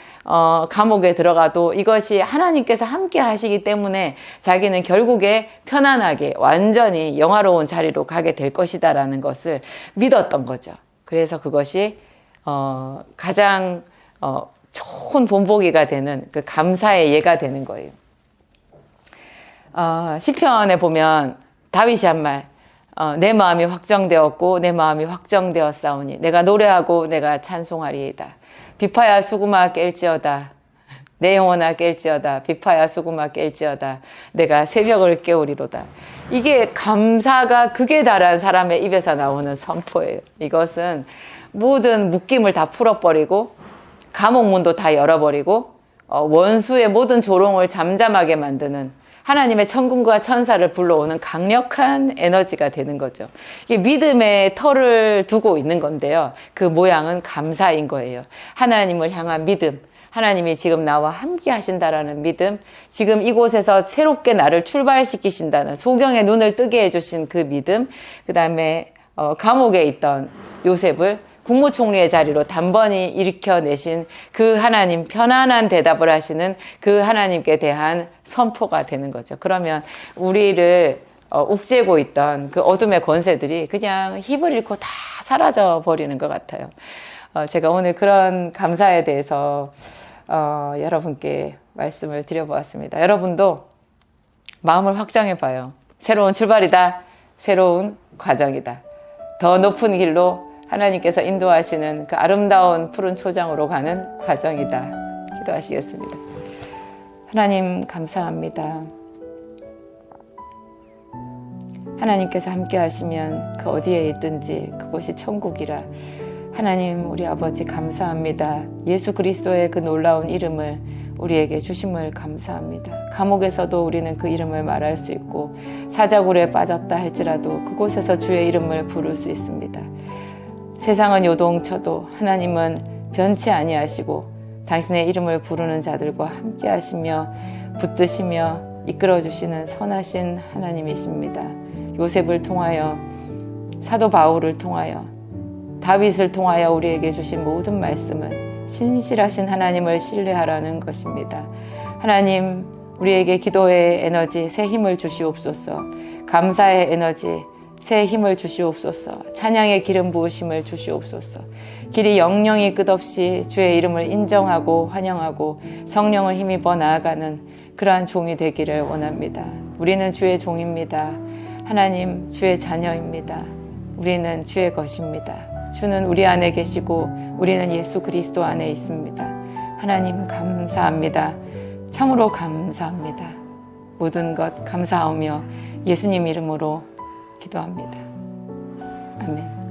감옥에 들어가도 이것이 하나님께서 함께 하시기 때문에 자기는 결국에 편안하게 완전히 영화로운 자리로 가게 될 것이다라는 것을 믿었던 거죠. 그래서 그것이 가장 좋은 본보기가 되는 그 감사의 예가 되는 거예요. 시편에 보면 다윗이 한 말, 내 마음이 확정되었고 내 마음이 확정되었사오니 내가 노래하고 내가 찬송하리이다. 비파야 수구마 깰지어다. 내 영혼아 깰지어다. 비파야 수구마 깰지어다. 내가 새벽을 깨우리로다. 이게 감사가 극에 달한 사람의 입에서 나오는 선포예요. 이것은 모든 묶임을 다 풀어버리고 감옥 문도 다 열어버리고 원수의 모든 조롱을 잠잠하게 만드는 하나님의 천군과 천사를 불러오는 강력한 에너지가 되는 거죠. 이게 믿음의 털을 두고 있는 건데요. 그 모양은 감사인 거예요. 하나님을 향한 믿음, 하나님이 지금 나와 함께 하신다라는 믿음, 지금 이곳에서 새롭게 나를 출발시키신다는 소경의 눈을 뜨게 해주신 그 믿음, 그 다음에 감옥에 있던 요셉을 국무총리의 자리로 단번에 일으켜내신 그 하나님, 편안한 대답을 하시는 그 하나님께 대한 선포가 되는 거죠. 그러면 우리를 옥죄고 있던 그 어둠의 권세들이 그냥 힘을 잃고 다 사라져 버리는 것 같아요. 제가 오늘 그런 감사에 대해서 여러분께 말씀을 드려보았습니다. 여러분도 마음을 확장해 봐요. 새로운 출발이다. 새로운 과정이다. 더 높은 길로 하나님께서 인도하시는 그 아름다운 푸른 초장으로 가는 과정이다. 기도하시겠습니다. 하나님 감사합니다. 하나님께서 함께 하시면 그 어디에 있든지 그곳이 천국이라. 하나님 우리 아버지 감사합니다. 예수 그리스도의 그 놀라운 이름을 우리에게 주심을 감사합니다. 감옥에서도 우리는 그 이름을 말할 수 있고 사자굴에 빠졌다 할지라도 그곳에서 주의 이름을 부를 수 있습니다. 세상은 요동쳐도 하나님은 변치 아니하시고 당신의 이름을 부르는 자들과 함께 하시며 붙드시며 이끌어 주시는 선하신 하나님이십니다. 요셉을 통하여 사도 바울을 통하여 다윗을 통하여 우리에게 주신 모든 말씀은 신실하신 하나님을 신뢰하라는 것입니다. 하나님 우리에게 기도의 에너지 새 힘을 주시옵소서. 감사의 에너지 새 힘을 주시옵소서. 찬양의 기름 부으심을 주시옵소서. 길이 영영이 끝없이 주의 이름을 인정하고 환영하고 성령을 힘입어 나아가는 그러한 종이 되기를 원합니다. 우리는 주의 종입니다. 하나님 주의 자녀입니다. 우리는 주의 것입니다. 주는 우리 안에 계시고 우리는 예수 그리스도 안에 있습니다. 하나님 감사합니다. 참으로 감사합니다. 모든 것 감사하며 예수님 이름으로 기도합니다. 아멘.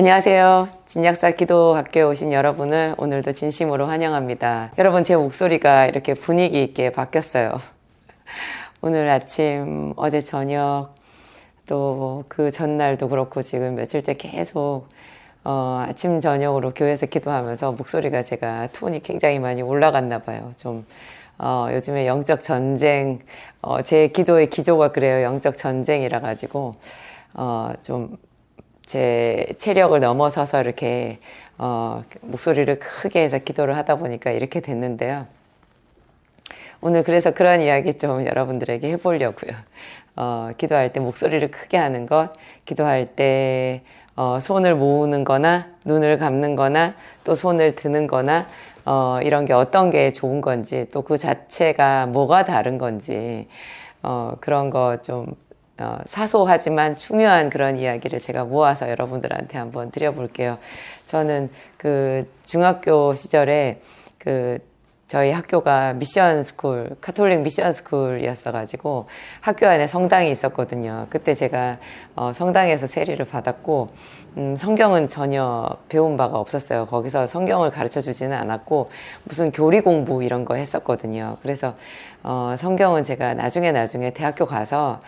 안녕하세요. 진약사 기도학교에 오신 여러분을 오늘도 진심으로 환영합니다. 여러분, 제 목소리가 이렇게 분위기 있게 바뀌었어요. 오늘 아침, 어제 저녁, 또 그 전날도 그렇고 지금 며칠째 계속 아침 저녁으로 교회에서 기도하면서 목소리가 제가 톤이 굉장히 많이 올라갔나 봐요. 좀 요즘에 영적 전쟁, 제 기도의 기조가 그래요. 영적 전쟁이라 가지고 좀 제 체력을 넘어서서 이렇게 목소리를 크게 해서 기도를 하다 보니까 이렇게 됐는데요. 오늘 그래서 그런 이야기 좀 여러분들에게 해보려고요. 기도할 때 목소리를 크게 하는 것, 기도할 때 손을 모으는 거나 눈을 감는 거나 또 손을 드는 거나 이런 게 어떤 게 좋은 건지, 또 그 자체가 뭐가 다른 건지 그런 거 좀 사소하지만 중요한 그런 이야기를 제가 모아서 여러분들한테 한번 드려볼게요. 저는 그 중학교 시절에 저희 학교가 미션 스쿨, 카톨릭 미션 스쿨이었어가지고 학교 안에 성당이 있었거든요. 그때 제가 성당에서 세례를 받았고 성경은 전혀 배운 바가 없었어요. 거기서 성경을 가르쳐 주지는 않았고 무슨 교리 공부 이런 거 했었거든요. 그래서 성경은 제가 나중에 대학교 가서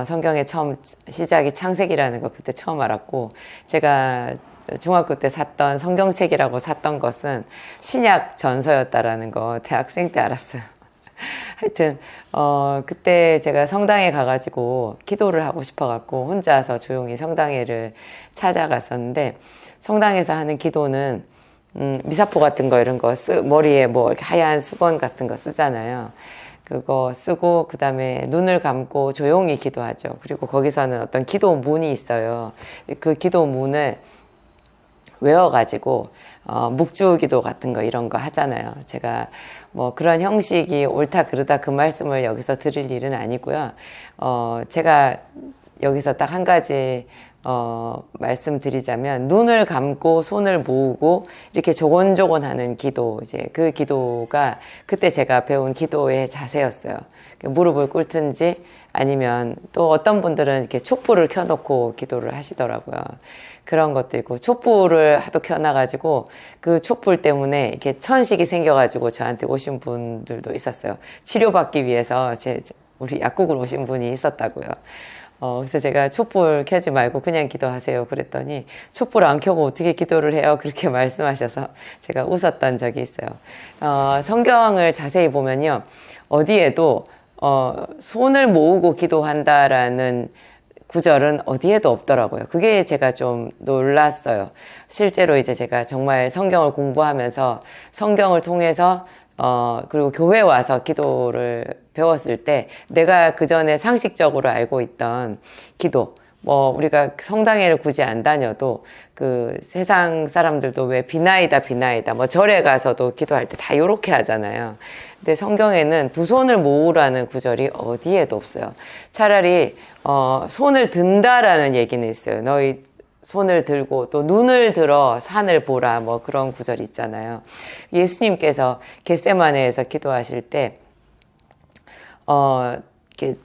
성경의 처음 시작이 창세기라는 거 그때 처음 알았고, 제가 중학교 때 샀던 성경책이라고 샀던 것은 신약 전서였다라는 거 대학생 때 알았어요. 하여튼 그때 제가 성당에 가가지고 기도를 하고 싶어갖고 혼자서 조용히 성당회를 찾아갔었는데, 성당에서 하는 기도는 미사포 같은 거 이런 거 머리에 뭐 이렇게 하얀 수건 같은 거 쓰잖아요. 그거 쓰고 그 다음에 눈을 감고 조용히 기도하죠. 그리고 거기서는 어떤 기도문이 있어요. 그 기도문을 외워가지고 묵주 기도 같은 거 이런 거 하잖아요. 제가 뭐 그런 형식이 옳다 그르다 그 말씀을 여기서 드릴 일은 아니고요. 제가 여기서 딱 한 가지 말씀드리자면, 눈을 감고 손을 모으고 이렇게 조곤조곤 하는 기도, 이제 그 기도가 그때 제가 배운 기도의 자세였어요. 무릎을 꿇든지 아니면 또 어떤 분들은 이렇게 촛불을 켜놓고 기도를 하시더라고요. 그런 것도 있고, 촛불을 하도 켜놔가지고 그 촛불 때문에 이렇게 천식이 생겨가지고 저한테 오신 분들도 있었어요. 치료받기 위해서 우리 약국을 오신 분이 있었다고요. 그래서 제가 촛불 켜지 말고 그냥 기도하세요 그랬더니, 촛불 안 켜고 어떻게 기도를 해요? 그렇게 말씀하셔서 제가 웃었던 적이 있어요. 성경을 자세히 보면요, 어디에도 손을 모으고 기도한다라는 구절은 어디에도 없더라고요. 그게 제가 좀 놀랐어요. 실제로 이제 제가 정말 성경을 공부하면서 성경을 통해서 그리고 교회 와서 기도를 배웠을 때 내가 그 전에 상식적으로 알고 있던 기도, 뭐 우리가 성당회를 굳이 안 다녀도 그 세상 사람들도 왜 비나이다 뭐 절에 가서도 기도할 때 다 요렇게 하잖아요. 근데 성경에는 두 손을 모으라는 구절이 어디에도 없어요. 차라리 손을 든다라는 얘기는 있어요. 너희 손을 들고 또 눈을 들어 산을 보라, 뭐 그런 구절이 있잖아요. 예수님께서 겟세마네에서 기도하실 때 이렇게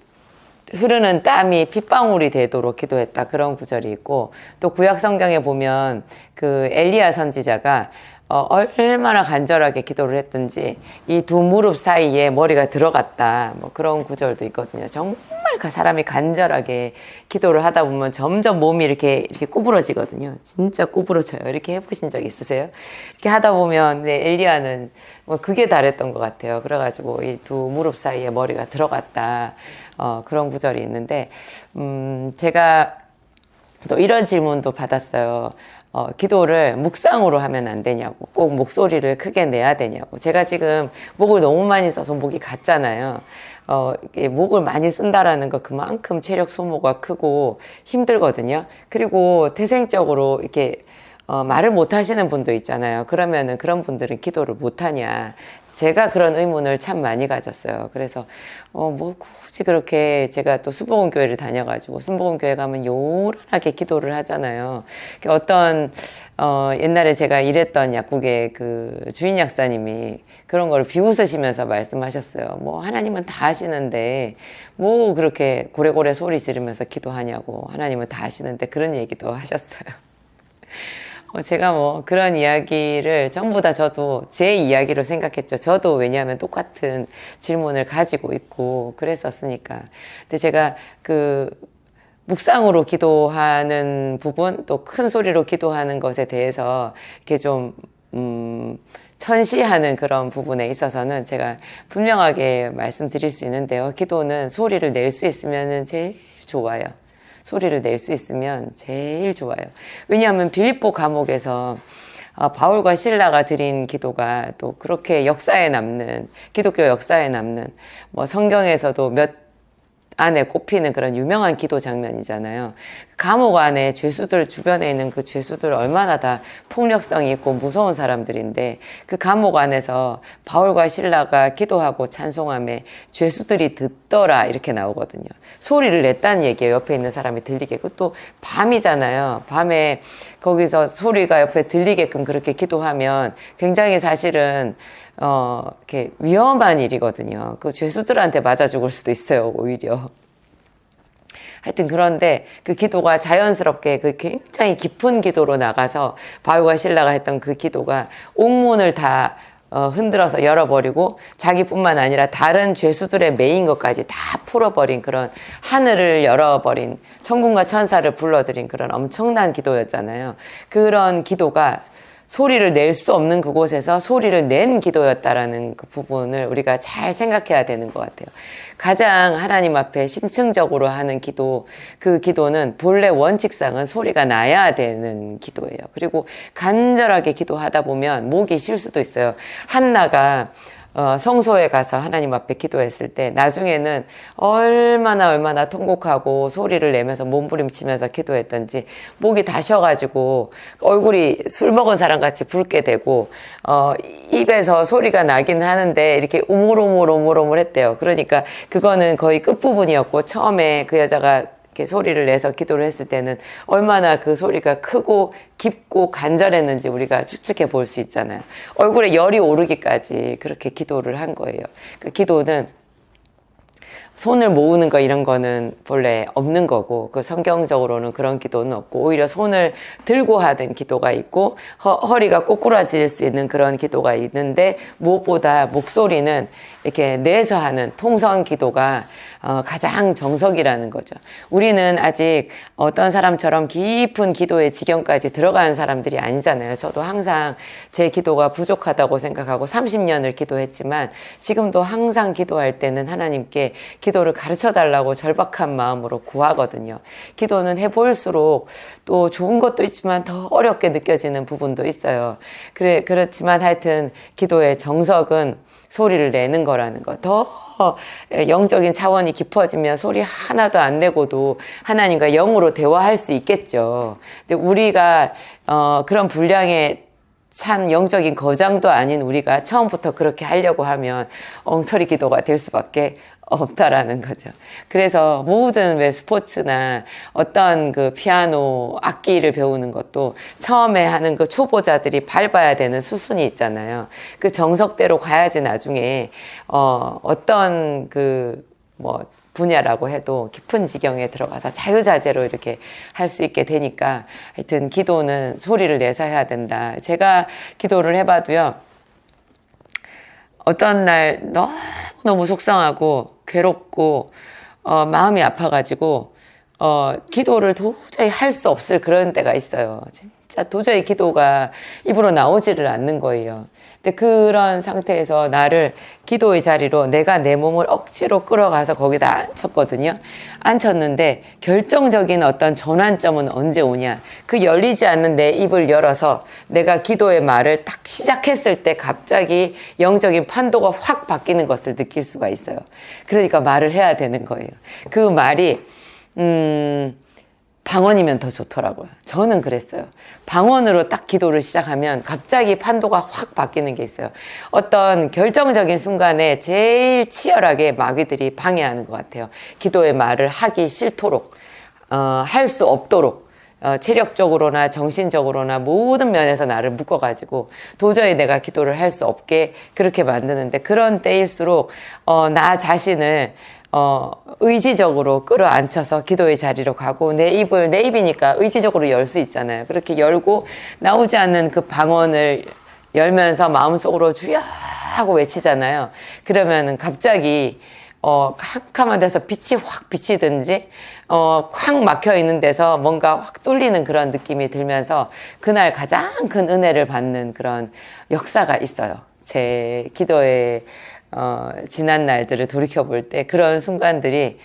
흐르는 땀이 핏방울이 되도록 기도했다, 그런 구절이 있고, 또 구약 성경에 보면 그 엘리야 선지자가 얼마나 간절하게 기도를 했든지 이 두 무릎 사이에 머리가 들어갔다, 뭐 그런 구절도 있거든요. 정말 그 사람이 간절하게 기도를 하다 보면 점점 몸이 이렇게 구부러지거든요. 진짜 구부러져요. 이렇게 해보신 적 있으세요? 이렇게 하다 보면 엘리야는 뭐 그게 다랬던 것 같아요. 그래가지고 이 두 무릎 사이에 머리가 들어갔다, 그런 구절이 있는데, 제가 또 이런 질문도 받았어요. 기도를 묵상으로 하면 안 되냐고, 꼭 목소리를 크게 내야 되냐고. 제가 지금 목을 너무 많이 써서 목이 갔잖아요. 목을 많이 쓴다라는 거 그만큼 체력 소모가 크고 힘들거든요. 그리고 태생적으로 이렇게 말을 못 하시는 분도 있잖아요. 그러면은 그런 분들은 기도를 못 하냐. 제가 그런 의문을 참 많이 가졌어요. 그래서 뭐 굳이 그렇게, 제가 또 순복음교회를 다녀가지고 순복음교회 가면 요란하게 기도를 하잖아요. 어떤 옛날에 제가 일했던 약국의 그 주인 약사님이 그런 걸 비웃으시면서 말씀하셨어요. 뭐 하나님은 다 하시는데 뭐 그렇게 고래고래 소리 지르면서 기도하냐고, 하나님은 다 하시는데, 그런 얘기도 하셨어요. 제가 뭐 그런 이야기를 전부 다 저도 제 이야기로 생각했죠. 저도 왜냐하면 똑같은 질문을 가지고 있고 그랬었으니까. 근데 제가 그 묵상으로 기도하는 부분, 또 큰 소리로 기도하는 것에 대해서 이렇게 좀, 천시하는 그런 부분에 있어서는 제가 분명하게 말씀드릴 수 있는데요. 기도는 소리를 낼 수 있으면 제일 좋아요. 소리를 낼 수 있으면 제일 좋아요. 왜냐하면 빌립보 감옥에서 바울과 실라가 드린 기도가 또 그렇게 역사에 남는, 기독교 역사에 남는, 뭐 성경에서도 몇 안에 꼽히는 그런 유명한 기도 장면이잖아요. 감옥 안에 죄수들, 주변에 있는 그 죄수들 얼마나 다 폭력성이 있고 무서운 사람들인데, 그 감옥 안에서 바울과 실라가 기도하고 찬송함에 죄수들이 듣더라 이렇게 나오거든요. 소리를 냈다는 얘기예요. 옆에 있는 사람이 들리게. 그것도 밤이잖아요. 밤에 거기서 소리가 옆에 들리게끔 그렇게 기도하면 굉장히 사실은 이렇게 위험한 일이거든요. 그 죄수들한테 맞아 죽을 수도 있어요, 오히려. 하여튼 그런데 그 기도가 자연스럽게 그 굉장히 깊은 기도로 나가서 바울과 실라가 했던 그 기도가 옥문을 다 흔들어서 열어버리고 자기뿐만 아니라 다른 죄수들의 메인 것까지 다 풀어버린 그런 하늘을 열어버린 천군과 천사를 불러들인 그런 엄청난 기도였잖아요. 그런 기도가 소리를 낼 수 없는 그곳에서 소리를 낸 기도였다라는 그 부분을 우리가 잘 생각해야 되는 것 같아요. 가장 하나님 앞에 심층적으로 하는 기도, 그 기도는 본래 원칙상은 소리가 나야 되는 기도예요. 그리고 간절하게 기도하다 보면 목이 쉴 수도 있어요. 한나가 성소에 가서 하나님 앞에 기도했을 때 나중에는 얼마나 통곡하고 소리를 내면서 몸부림치면서 기도했던지 목이 다 쉬어가지고 얼굴이 술 먹은 사람 같이 붉게 되고 입에서 소리가 나긴 하는데 이렇게 오물오물 했대요. 그러니까 그거는 거의 끝부분이었고 처음에 그 여자가 이렇게 소리를 내서 기도를 했을 때는 얼마나 그 소리가 크고 깊고 간절했는지 우리가 추측해 볼 수 있잖아요. 얼굴에 열이 오르기까지 그렇게 기도를 한 거예요. 그 기도는 손을 모으는 거 이런 거는 본래 없는 거고, 그 성경적으로는 그런 기도는 없고, 오히려 손을 들고 하는 기도가 있고 허리가 꼬꾸라질 수 있는 그런 기도가 있는데, 무엇보다 목소리는 이렇게 내서 하는 통성 기도가 가장 정석이라는 거죠. 우리는 아직 어떤 사람처럼 깊은 기도의 지경까지 들어가는 사람들이 아니잖아요. 저도 항상 제 기도가 부족하다고 생각하고 30년을 기도했지만 지금도 항상 기도할 때는 하나님께 기도를 가르쳐 달라고 절박한 마음으로 구하거든요. 기도는 해볼수록 또 좋은 것도 있지만 더 어렵게 느껴지는 부분도 있어요. 그렇지만 하여튼 기도의 정석은 소리를 내는 거라는 거. 더 영적인 차원이 깊어지면 소리 하나도 안 내고도 하나님과 영으로 대화할 수 있겠죠. 근데 우리가 그런 분량의 찬 영적인 거장도 아닌 우리가 처음부터 그렇게 하려고 하면 엉터리 기도가 될 수밖에 없다라는 거죠. 그래서 모든 왜 스포츠나 어떤 그 피아노 악기를 배우는 것도 처음에 하는 그 초보자들이 밟아야 되는 수순이 있잖아요. 그 정석대로 가야지 나중에 어떤 그 뭐 분야라고 해도 깊은 지경에 들어가서 자유자재로 이렇게 할 수 있게 되니까 하여튼 기도는 소리를 내서 해야 된다. 제가 기도를 해봐도요. 어떤 날 너무 속상하고 괴롭고 마음이 아파가지고 기도를 도저히 할 수 없을 그런 때가 있어요. 진짜 도저히 기도가 입으로 나오지를 않는 거예요. 근데 그런 상태에서 나를 기도의 자리로 내가 내 몸을 억지로 끌어가서 거기다 앉혔거든요. 앉혔는데 결정적인 어떤 전환점은 언제 오냐. 그 열리지 않는 내 입을 열어서 내가 기도의 말을 딱 시작했을 때 갑자기 영적인 판도가 확 바뀌는 것을 느낄 수가 있어요. 그러니까 말을 해야 되는 거예요. 그 말이 방언이면 더 좋더라고요. 저는 그랬어요. 방언으로 딱 기도를 시작하면 갑자기 판도가 확 바뀌는 게 있어요. 어떤 결정적인 순간에 제일 치열하게 마귀들이 방해하는 것 같아요. 기도의 말을 하기 싫도록, 할 수 없도록, 체력적으로나 정신적으로나 모든 면에서 나를 묶어가지고 도저히 내가 기도를 할 수 없게 그렇게 만드는데, 그런 때일수록 나 자신을 의지적으로 끌어안쳐서 기도의 자리로 가고 내 입이니까 의지적으로 열 수 있잖아요. 그렇게 열고 나오지 않는 그 방언을 열면서 마음속으로 주여 하고 외치잖아요. 그러면은 갑자기 캄캄한 데서 빛이 확 비치든지 확 막혀 있는 데서 뭔가 확 뚫리는 그런 느낌이 들면서 그날 가장 큰 은혜를 받는 그런 역사가 있어요. 제 기도의 지난 날들을 돌이켜 볼 때 그런 순간들이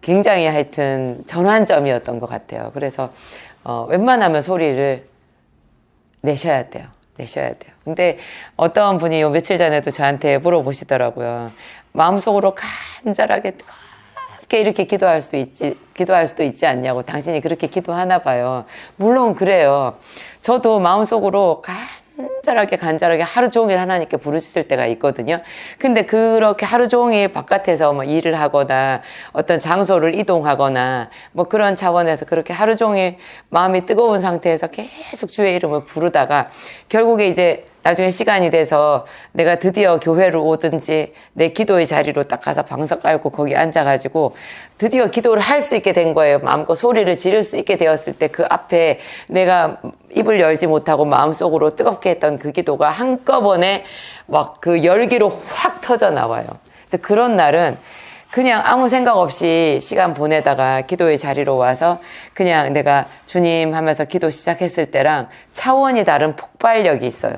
굉장히 하여튼 전환점이었던 것 같아요. 그래서 웬만하면 소리를 내셔야 돼요. 내셔야 돼요. 근데 어떤 분이 요 며칠 전에도 저한테 물어보시더라고요. 마음속으로 간절하게 뜨겁게 이렇게 기도할 수도 있지 않냐고. 당신이 그렇게 기도하나 봐요. 물론 그래요. 저도 마음속으로 간절하게 하루 종일 하나님께 부르실 때가 있거든요. 근데 그렇게 하루 종일 바깥에서 뭐 일을 하거나 어떤 장소를 이동하거나 뭐 그런 차원에서 그렇게 하루 종일 마음이 뜨거운 상태에서 계속 주의 이름을 부르다가 결국에 이제 나중에 시간이 돼서 내가 드디어 교회를 오든지 내 기도의 자리로 딱 가서 방석 깔고 거기 앉아가지고 드디어 기도를 할 수 있게 된 거예요. 마음껏 소리를 지를 수 있게 되었을 때 그 앞에 내가 입을 열지 못하고 마음속으로 뜨겁게 했던 그 기도가 한꺼번에 막 그 열기로 확 터져 나와요. 그래서 그런 날은 그냥 아무 생각 없이 시간 보내다가 기도의 자리로 와서 그냥 내가 주님 하면서 기도 시작했을 때랑 차원이 다른 폭발력이 있어요.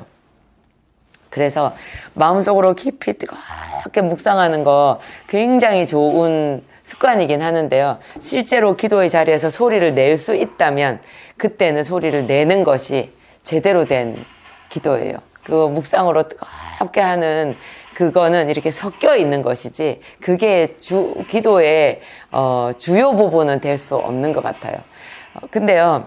그래서 마음속으로 깊이 뜨겁게 묵상하는 거 굉장히 좋은 습관이긴 하는데요. 실제로 기도의 자리에서 소리를 낼 수 있다면 그때는 소리를 내는 것이 제대로 된 기도예요. 그 묵상으로 뜨겁게 하는 그거는 이렇게 섞여 있는 것이지 그게 기도의 주요 부분은 될 수 없는 것 같아요. 근데요.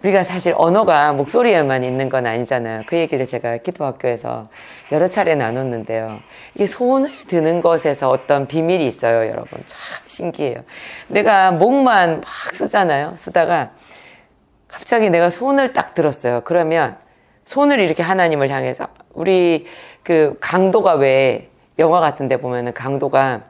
우리가 사실 언어가 목소리에만 있는 건 아니잖아요. 그 얘기를 제가 기도학교에서 여러 차례 나눴는데요. 이게 손을 드는 것에서 어떤 비밀이 있어요, 여러분. 참 신기해요. 내가 목만 막 쓰잖아요. 쓰다가 갑자기 내가 손을 딱 들었어요. 그러면 손을 이렇게 하나님을 향해서 우리 그 강도가 왜 영화 같은 데 보면은 강도가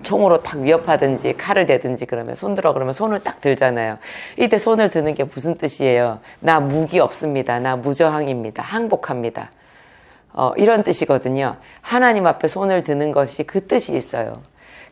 총으로 탁 위협하든지 칼을 대든지 그러면 손 들어 그러면 손을 딱 들잖아요. 이때 손을 드는 게 무슨 뜻이에요? 나 무기 없습니다. 나 무저항입니다. 항복합니다. 이런 뜻이거든요. 하나님 앞에 손을 드는 것이 그 뜻이 있어요.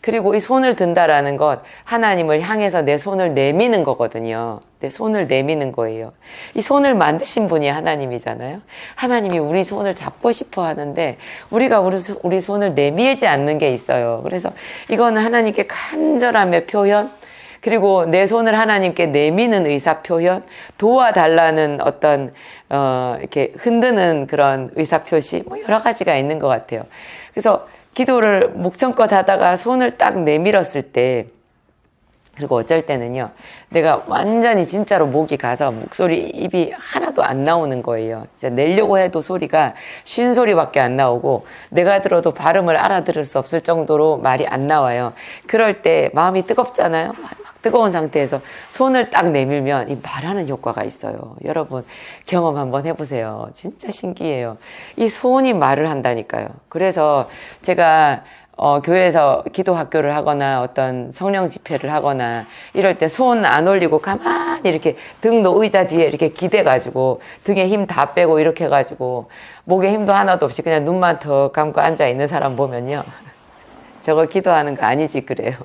그리고 이 손을 든다라는 것 하나님을 향해서 내 손을 내미는 거거든요. 내 손을 내미는 거예요. 이 손을 만드신 분이 하나님이잖아요. 하나님이 우리 손을 잡고 싶어 하는데 우리가 우리 손을 내밀지 않는 게 있어요. 그래서 이거는 하나님께 간절함의 표현, 그리고 내 손을 하나님께 내미는 의사 표현, 도와달라는 어떤 이렇게 흔드는 그런 의사 표시, 뭐 여러 가지가 있는 것 같아요. 그래서 기도를 목청껏 하다가 손을 딱 내밀었을 때, 그리고 어쩔 때는요, 내가 완전히 진짜로 목이 가서 목소리, 입이 하나도 안 나오는 거예요. 이제 내려고 해도 소리가 쉰 소리밖에 안 나오고, 내가 들어도 발음을 알아들을 수 없을 정도로 말이 안 나와요. 그럴 때 마음이 뜨겁잖아요. 막 뜨거운 상태에서 손을 딱 내밀면 이 말하는 효과가 있어요. 여러분 경험 한번 해보세요. 진짜 신기해요. 이 손이 말을 한다니까요. 그래서 제가 교회에서 기도 학교를 하거나 어떤 성령 집회를 하거나 이럴 때 손 안 올리고 가만히 이렇게 등도 의자 뒤에 이렇게 기대가지고 등에 힘 다 빼고 이렇게 해가지고 목에 힘도 하나도 없이 그냥 눈만 더 감고 앉아 있는 사람 보면요. 저거 기도하는 거 아니지 그래요.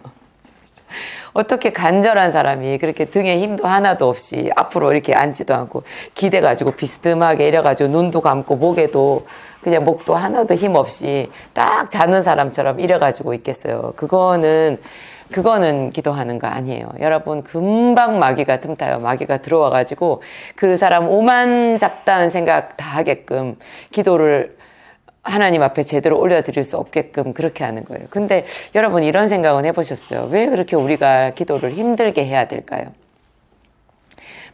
어떻게 간절한 사람이 그렇게 등에 힘도 하나도 없이 앞으로 이렇게 앉지도 않고 기대가지고 비스듬하게 이래가지고 눈도 감고 목에도 그냥 목도 하나도 힘 없이 딱 자는 사람처럼 이래가지고 있겠어요. 그거는 기도하는 거 아니에요. 여러분 금방 마귀가 틈타요. 마귀가 들어와가지고 그 사람 오만 잡다는 생각 다 하게끔 기도를 하나님 앞에 제대로 올려드릴 수 없게끔 그렇게 하는 거예요. 근데 여러분 이런 생각은 해보셨어요? 왜 그렇게 우리가 기도를 힘들게 해야 될까요?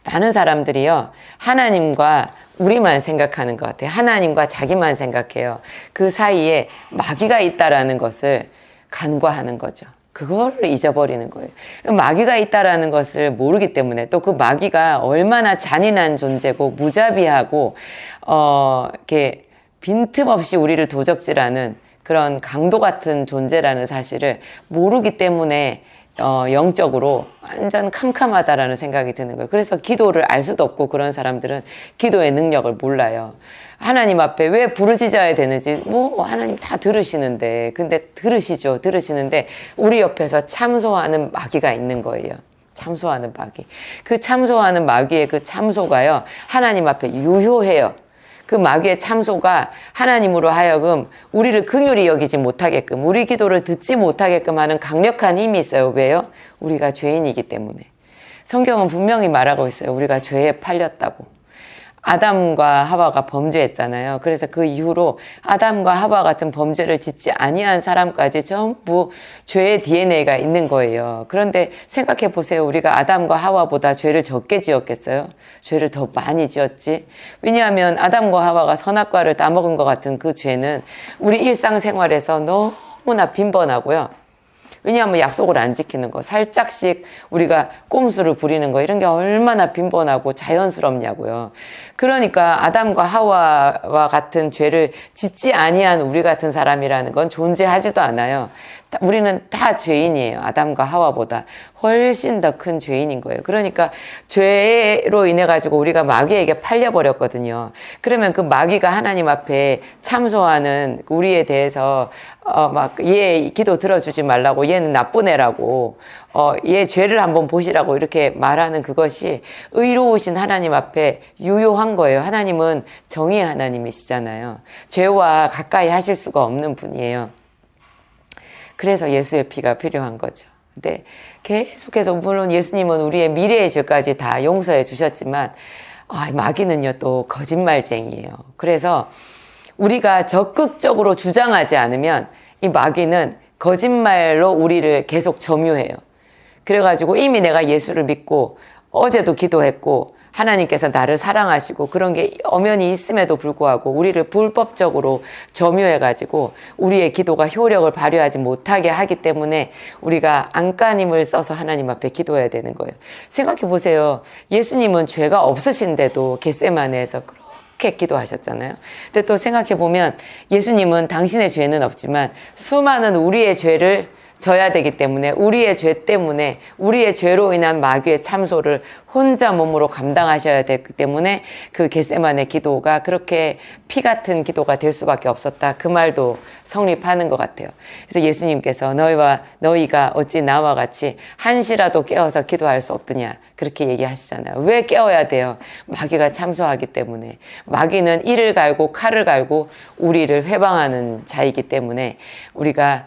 많은 사람들이요, 하나님과 우리만 생각하는 것 같아요. 하나님과 자기만 생각해요. 그 사이에 마귀가 있다라는 것을 간과하는 거죠. 그거를 잊어버리는 거예요. 마귀가 있다라는 것을 모르기 때문에, 또 그 마귀가 얼마나 잔인한 존재고 무자비하고 이렇게 빈틈없이 우리를 도적질하는 그런 강도 같은 존재라는 사실을 모르기 때문에 영적으로 완전 캄캄하다라는 생각이 드는 거예요. 그래서 기도를 알 수도 없고 그런 사람들은 기도의 능력을 몰라요. 하나님 앞에 왜 부르짖어야 되는지 뭐 하나님 다 들으시는데 근데 들으시는데 우리 옆에서 참소하는 마귀가 있는 거예요. 참소하는 마귀. 그 참소하는 마귀의 그 참소가요 하나님 앞에 유효해요. 그 마귀의 참소가 하나님으로 하여금 우리를 긍휼히 여기지 못하게끔 우리 기도를 듣지 못하게끔 하는 강력한 힘이 있어요. 왜요? 우리가 죄인이기 때문에. 성경은 분명히 말하고 있어요. 우리가 죄에 팔렸다고. 아담과 하와가 범죄했잖아요. 그래서 그 이후로 아담과 하와 같은 범죄를 짓지 아니한 사람까지 전부 죄의 DNA가 있는 거예요. 그런데 생각해 보세요. 우리가 아담과 하와보다 죄를 적게 지었겠어요? 죄를 더 많이 지었지. 왜냐하면 아담과 하와가 선악과를 따먹은 것 같은 그 죄는 우리 일상생활에서 너무나 빈번하고요. 왜냐하면 약속을 안 지키는 거, 살짝씩 우리가 꼼수를 부리는 거 이런 게 얼마나 빈번하고 자연스럽냐고요. 그러니까 아담과 하와와 같은 죄를 짓지 아니한 우리 같은 사람이라는 건 존재하지도 않아요. 우리는 다 죄인이에요. 아담과 하와보다 훨씬 더 큰 죄인인 거예요. 그러니까 죄로 인해 가지고 우리가 마귀에게 팔려버렸거든요. 그러면 그 마귀가 하나님 앞에 참소하는 우리에 대해서 막 얘 기도 들어주지 말라고, 얘는 나쁜 애라고, 얘 죄를 한번 보시라고 이렇게 말하는 그것이 의로우신 하나님 앞에 유효한 거예요. 하나님은 정의의 하나님이시잖아요. 죄와 가까이 하실 수가 없는 분이에요. 그래서 예수의 피가 필요한 거죠. 근데 계속해서 물론 예수님은 우리의 미래의 죄까지 다 용서해 주셨지만 마귀는요 또 거짓말쟁이에요. 그래서 우리가 적극적으로 주장하지 않으면 이 마귀는 거짓말로 우리를 계속 점유해요. 그래가지고 이미 내가 예수를 믿고 어제도 기도했고 하나님께서 나를 사랑하시고 그런 게 엄연히 있음에도 불구하고 우리를 불법적으로 점유해가지고 우리의 기도가 효력을 발휘하지 못하게 하기 때문에 우리가 안간힘을 써서 하나님 앞에 기도해야 되는 거예요. 생각해 보세요. 예수님은 죄가 없으신데도 겟세마네에서 그렇게 기도하셨잖아요. 근데 또 생각해 보면 예수님은 당신의 죄는 없지만 수많은 우리의 죄를 져야 되기 때문에 우리의 죄 때문에 우리의 죄로 인한 마귀의 참소를 혼자 몸으로 감당하셔야 되기 때문에 그 겟세마네 기도가 그렇게 피 같은 기도가 될 수밖에 없었다. 그 말도 성립하는 것 같아요. 그래서 예수님께서 너희가 어찌 나와 같이 한시라도 깨어서 기도할 수 없느냐 그렇게 얘기하시잖아요. 왜 깨어야 돼요? 마귀가 참소하기 때문에. 마귀는 이를 갈고 칼을 갈고 우리를 회방하는 자이기 때문에 우리가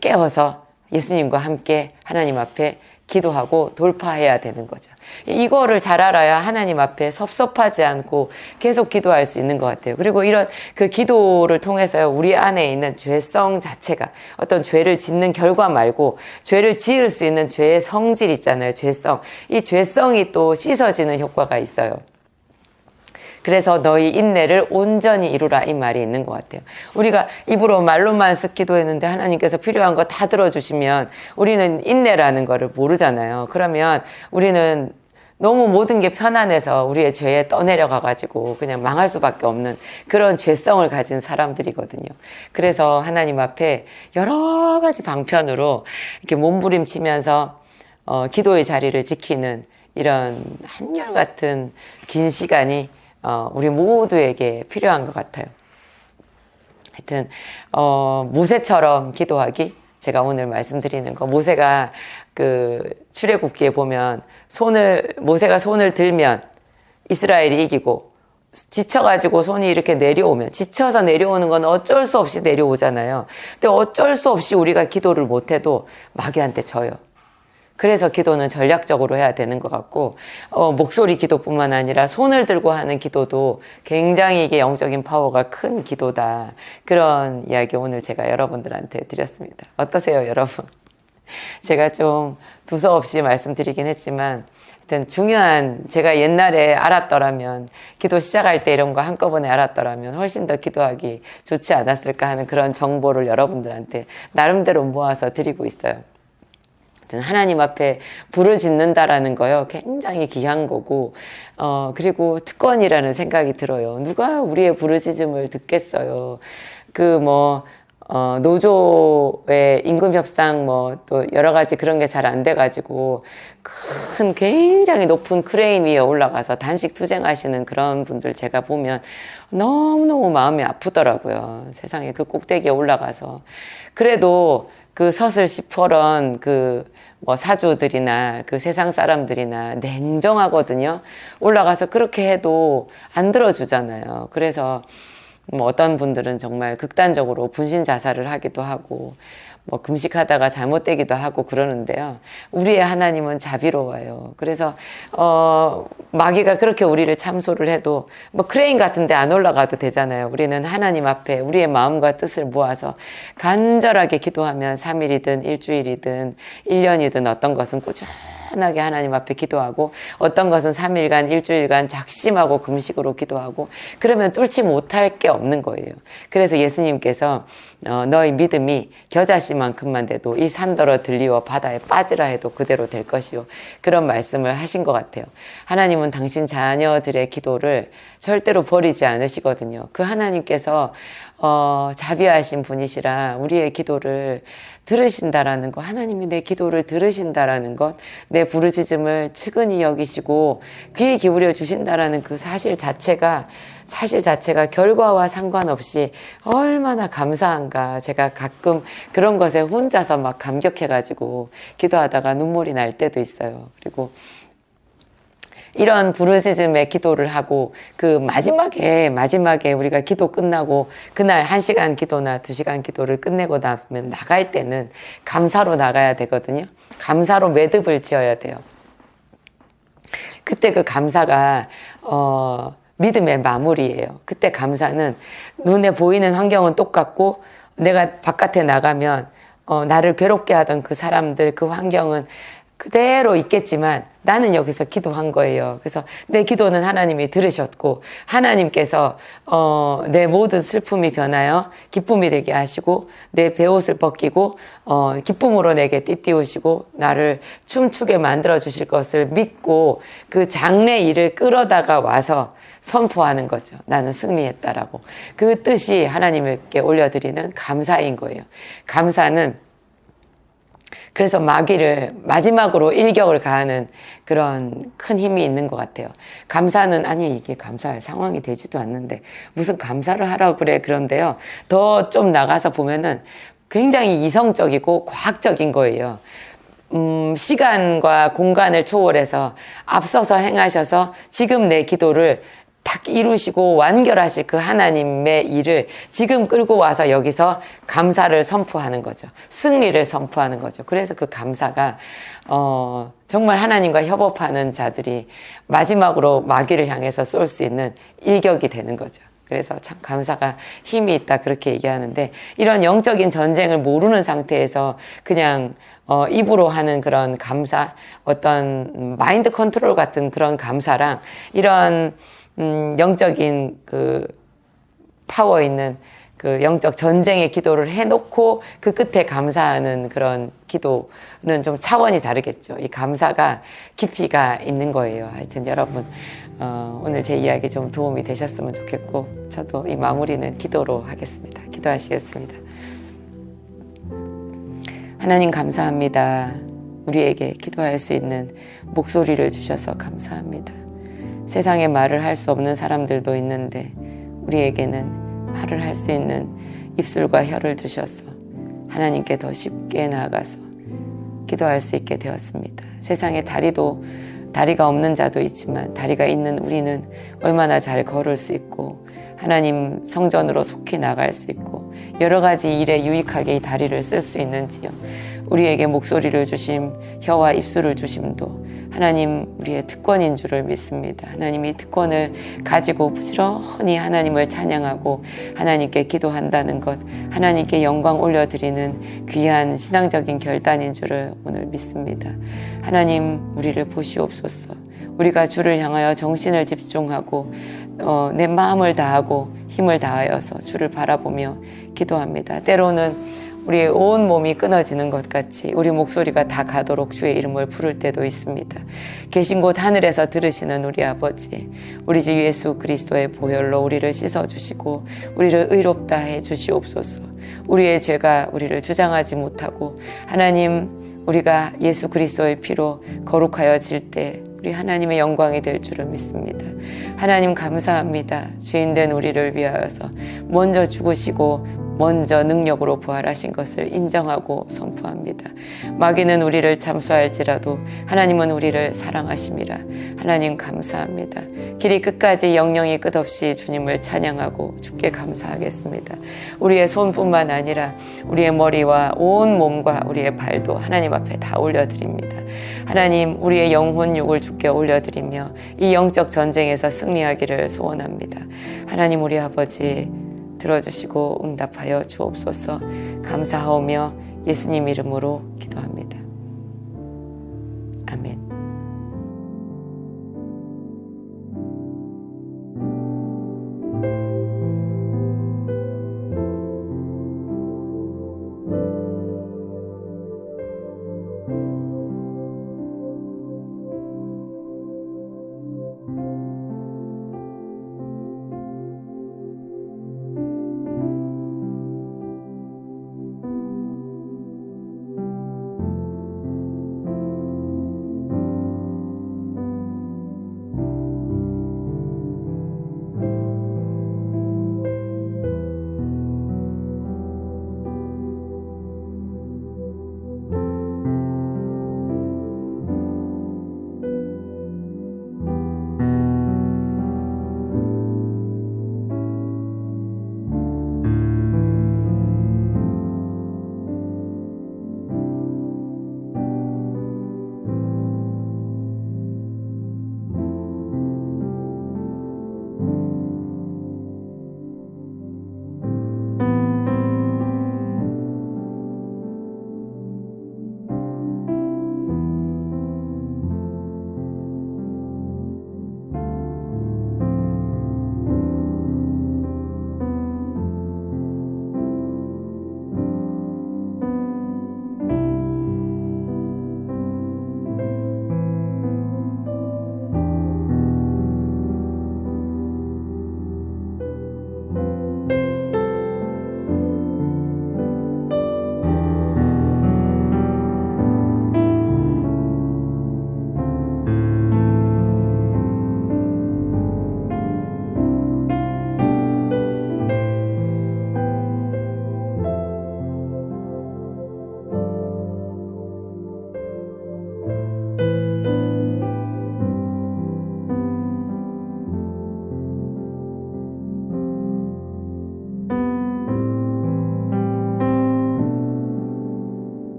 깨어서 예수님과 함께 하나님 앞에 기도하고 돌파해야 되는 거죠. 이거를 잘 알아야 하나님 앞에 섭섭하지 않고 계속 기도할 수 있는 것 같아요. 그리고 이런 그 기도를 통해서 우리 안에 있는 죄성 자체가 어떤 죄를 짓는 결과 말고 죄를 지을 수 있는 죄의 성질 있잖아요. 죄성. 이 죄성이 또 씻어지는 효과가 있어요. 그래서 너희 인내를 온전히 이루라 이 말이 있는 것 같아요. 우리가 입으로 말로만 쓱 기도했는데 하나님께서 필요한 거 다 들어주시면 우리는 인내라는 거를 모르잖아요. 그러면 우리는 너무 모든 게 편안해서 우리의 죄에 떠내려가가지고 그냥 망할 수밖에 없는 그런 죄성을 가진 사람들이거든요. 그래서 하나님 앞에 여러 가지 방편으로 이렇게 몸부림치면서 기도의 자리를 지키는 이런 한결같은 긴 시간이 우리 모두에게 필요한 것 같아요. 하여튼 모세처럼 기도하기 제가 오늘 말씀드리는 거 모세가 그 출애굽기에 보면 모세가 손을 들면 이스라엘이 이기고 지쳐가지고 손이 이렇게 내려오면 지쳐서 내려오는 건 어쩔 수 없이 내려오잖아요. 근데 어쩔 수 없이 우리가 기도를 못해도 마귀한테 져요. 그래서 기도는 전략적으로 해야 되는 것 같고 목소리 기도뿐만 아니라 손을 들고 하는 기도도 굉장히 이게 영적인 파워가 큰 기도다. 그런 이야기 오늘 제가 여러분들한테 드렸습니다. 어떠세요, 여러분? 제가 좀 두서없이 말씀드리긴 했지만 하여튼 중요한 제가 옛날에 알았더라면 기도 시작할 때 이런 거 한꺼번에 알았더라면 훨씬 더 기도하기 좋지 않았을까 하는 그런 정보를 여러분들한테 나름대로 모아서 드리고 있어요. 하나님 앞에 부르짖는다라는 거요. 굉장히 귀한 거고, 그리고 특권이라는 생각이 들어요. 누가 우리의 부르짖음을 듣겠어요. 노조의 임금 협상 뭐 또 여러 가지 그런 게 잘 안 돼가지고 큰 굉장히 높은 크레인 위에 올라가서 단식 투쟁하시는 그런 분들 제가 보면 너무너무 마음이 아프더라고요. 세상에 그 꼭대기에 올라가서. 그래도 그 서슬 시퍼런 그 뭐 사주들이나 그 세상 사람들이나 냉정하거든요. 올라가서 그렇게 해도 안 들어주잖아요. 그래서 뭐 어떤 분들은 정말 극단적으로 분신 자살을 하기도 하고 뭐 금식하다가 잘못되기도 하고 그러는데요. 우리의 하나님은 자비로워요. 그래서 마귀가 그렇게 우리를 참소를 해도 뭐 크레인 같은 데 안 올라가도 되잖아요. 우리는 하나님 앞에 우리의 마음과 뜻을 모아서 간절하게 기도하면 3일이든 일주일이든 1년이든 어떤 것은 꾸준하게 하나님 앞에 기도하고 어떤 것은 3일간 일주일간 작심하고 금식으로 기도하고 그러면 뚫지 못할 게 없는 거예요. 그래서 예수님께서 너희 믿음이 겨자씨만큼만 돼도 이 산더러 들리워 바다에 빠지라 해도 그대로 될 것이요. 그런 말씀을 하신 것 같아요. 하나님은 당신 자녀들의 기도를 절대로 버리지 않으시거든요. 그 하나님께서 자비하신 분이시라 우리의 기도를 들으신다라는 것, 하나님이 내 기도를 들으신다라는 것, 내 부르짖음을 측은히 여기시고 귀에 기울여 주신다라는 그 사실 자체가 결과와 상관없이 얼마나 감사한가. 제가 가끔 그런 것에 혼자서 막 감격해가지고 기도하다가 눈물이 날 때도 있어요. 그리고 이런 부르짖음의 기도를 하고 그 마지막에 우리가 기도 끝나고 그날 1시간 기도나 2시간 기도를 끝내고 나면 나갈 때는 감사로 나가야 되거든요. 감사로 매듭을 지어야 돼요. 그때 그 감사가 믿음의 마무리예요. 그때 감사는 눈에 보이는 환경은 똑같고 내가 바깥에 나가면 나를 괴롭게 하던 그 사람들 그 환경은 그대로 있겠지만 나는 여기서 기도한 거예요. 그래서 내 기도는 하나님이 들으셨고 하나님께서 내 모든 슬픔이 변하여 기쁨이 되게 하시고 내 베옷을 벗기고 기쁨으로 내게 띠띠우시고 나를 춤추게 만들어 주실 것을 믿고 그 장래 일을 끌어다가 와서 선포하는 거죠. 나는 승리했다라고. 그 뜻이 하나님께 올려드리는 감사인 거예요. 감사는 그래서 마귀를 마지막으로 일격을 가하는 그런 큰 힘이 있는 것 같아요. 감사는 아니 이게 감사할 상황이 되지도 않는데 무슨 감사를 하라고 그래. 그런데요. 더 좀 나가서 보면은 굉장히 이성적이고 과학적인 거예요. 시간과 공간을 초월해서 앞서서 행하셔서 지금 내 기도를 딱 이루시고 완결하실 그 하나님의 일을 지금 끌고 와서 여기서 감사를 선포하는 거죠. 승리를 선포하는 거죠. 그래서 그 감사가 정말 하나님과 협업하는 자들이 마지막으로 마귀를 향해서 쏠 수 있는 일격이 되는 거죠. 그래서 참 감사가 힘이 있다 그렇게 얘기하는데 이런 영적인 전쟁을 모르는 상태에서 그냥 입으로 하는 그런 감사, 어떤 마인드 컨트롤 같은 그런 감사랑 이런 영적인 그 파워 있는 그 영적 전쟁의 기도를 해놓고 그 끝에 감사하는 그런 기도는 좀 차원이 다르겠죠. 이 감사가 깊이가 있는 거예요. 하여튼 여러분 오늘 제 이야기 좀 도움이 되셨으면 좋겠고 저도 이 마무리는 기도로 하겠습니다. 기도하시겠습니다. 하나님 감사합니다. 우리에게 기도할 수 있는 목소리를 주셔서 감사합니다. 세상에 말을 할 수 없는 사람들도 있는데 우리에게는 말을 할 수 있는 입술과 혀를 주셔서 하나님께 더 쉽게 나아가서 기도할 수 있게 되었습니다. 세상에 다리가 없는 자도 있지만 다리가 있는 우리는 얼마나 잘 걸을 수 있고 하나님 성전으로 속히 나갈 수 있고 여러 가지 일에 유익하게 이 다리를 쓸 수 있는지요. 우리에게 목소리를 주심, 혀와 입술을 주심도 하나님 우리의 특권인 줄을 믿습니다. 하나님 이 특권을 가지고 부지런히 하나님을 찬양하고 하나님께 기도한다는 것, 하나님께 영광 올려드리는 귀한 신앙적인 결단인 줄을 오늘 믿습니다. 하나님 우리를 보시옵소서. 우리가 주를 향하여 정신을 집중하고 내 마음을 다하고 힘을 다하여서 주를 바라보며 기도합니다. 때로는 우리의 온 몸이 끊어지는 것 같이 우리 목소리가 다 가도록 주의 이름을 부를 때도 있습니다. 계신 곳 하늘에서 들으시는 우리 아버지, 우리 주 예수 그리스도의 보혈로 우리를 씻어주시고 우리를 의롭다 해 주시옵소서. 우리의 죄가 우리를 주장하지 못하고 하나님, 우리가 예수 그리스도의 피로 거룩하여질 때 우리 하나님의 영광이 될 줄을 믿습니다. 하나님 감사합니다. 죄인된 우리를 위하여서 먼저 죽으시고 먼저 능력으로 부활하신 것을 인정하고 선포합니다. 마귀는 우리를 잠수할지라도 하나님은 우리를 사랑하심이라. 하나님 감사합니다. 길이 끝까지 영영이 끝없이 주님을 찬양하고 주께 감사하겠습니다. 우리의 손뿐만 아니라 우리의 머리와 온 몸과 우리의 발도 하나님 앞에 다 올려드립니다. 하나님, 우리의 영혼 육을 주께 올려드리며 이 영적 전쟁에서 승리하기를 소원합니다. 하나님, 우리 아버지 들어주시고 응답하여 주옵소서. 감사하오며 예수님 이름으로 기도합니다.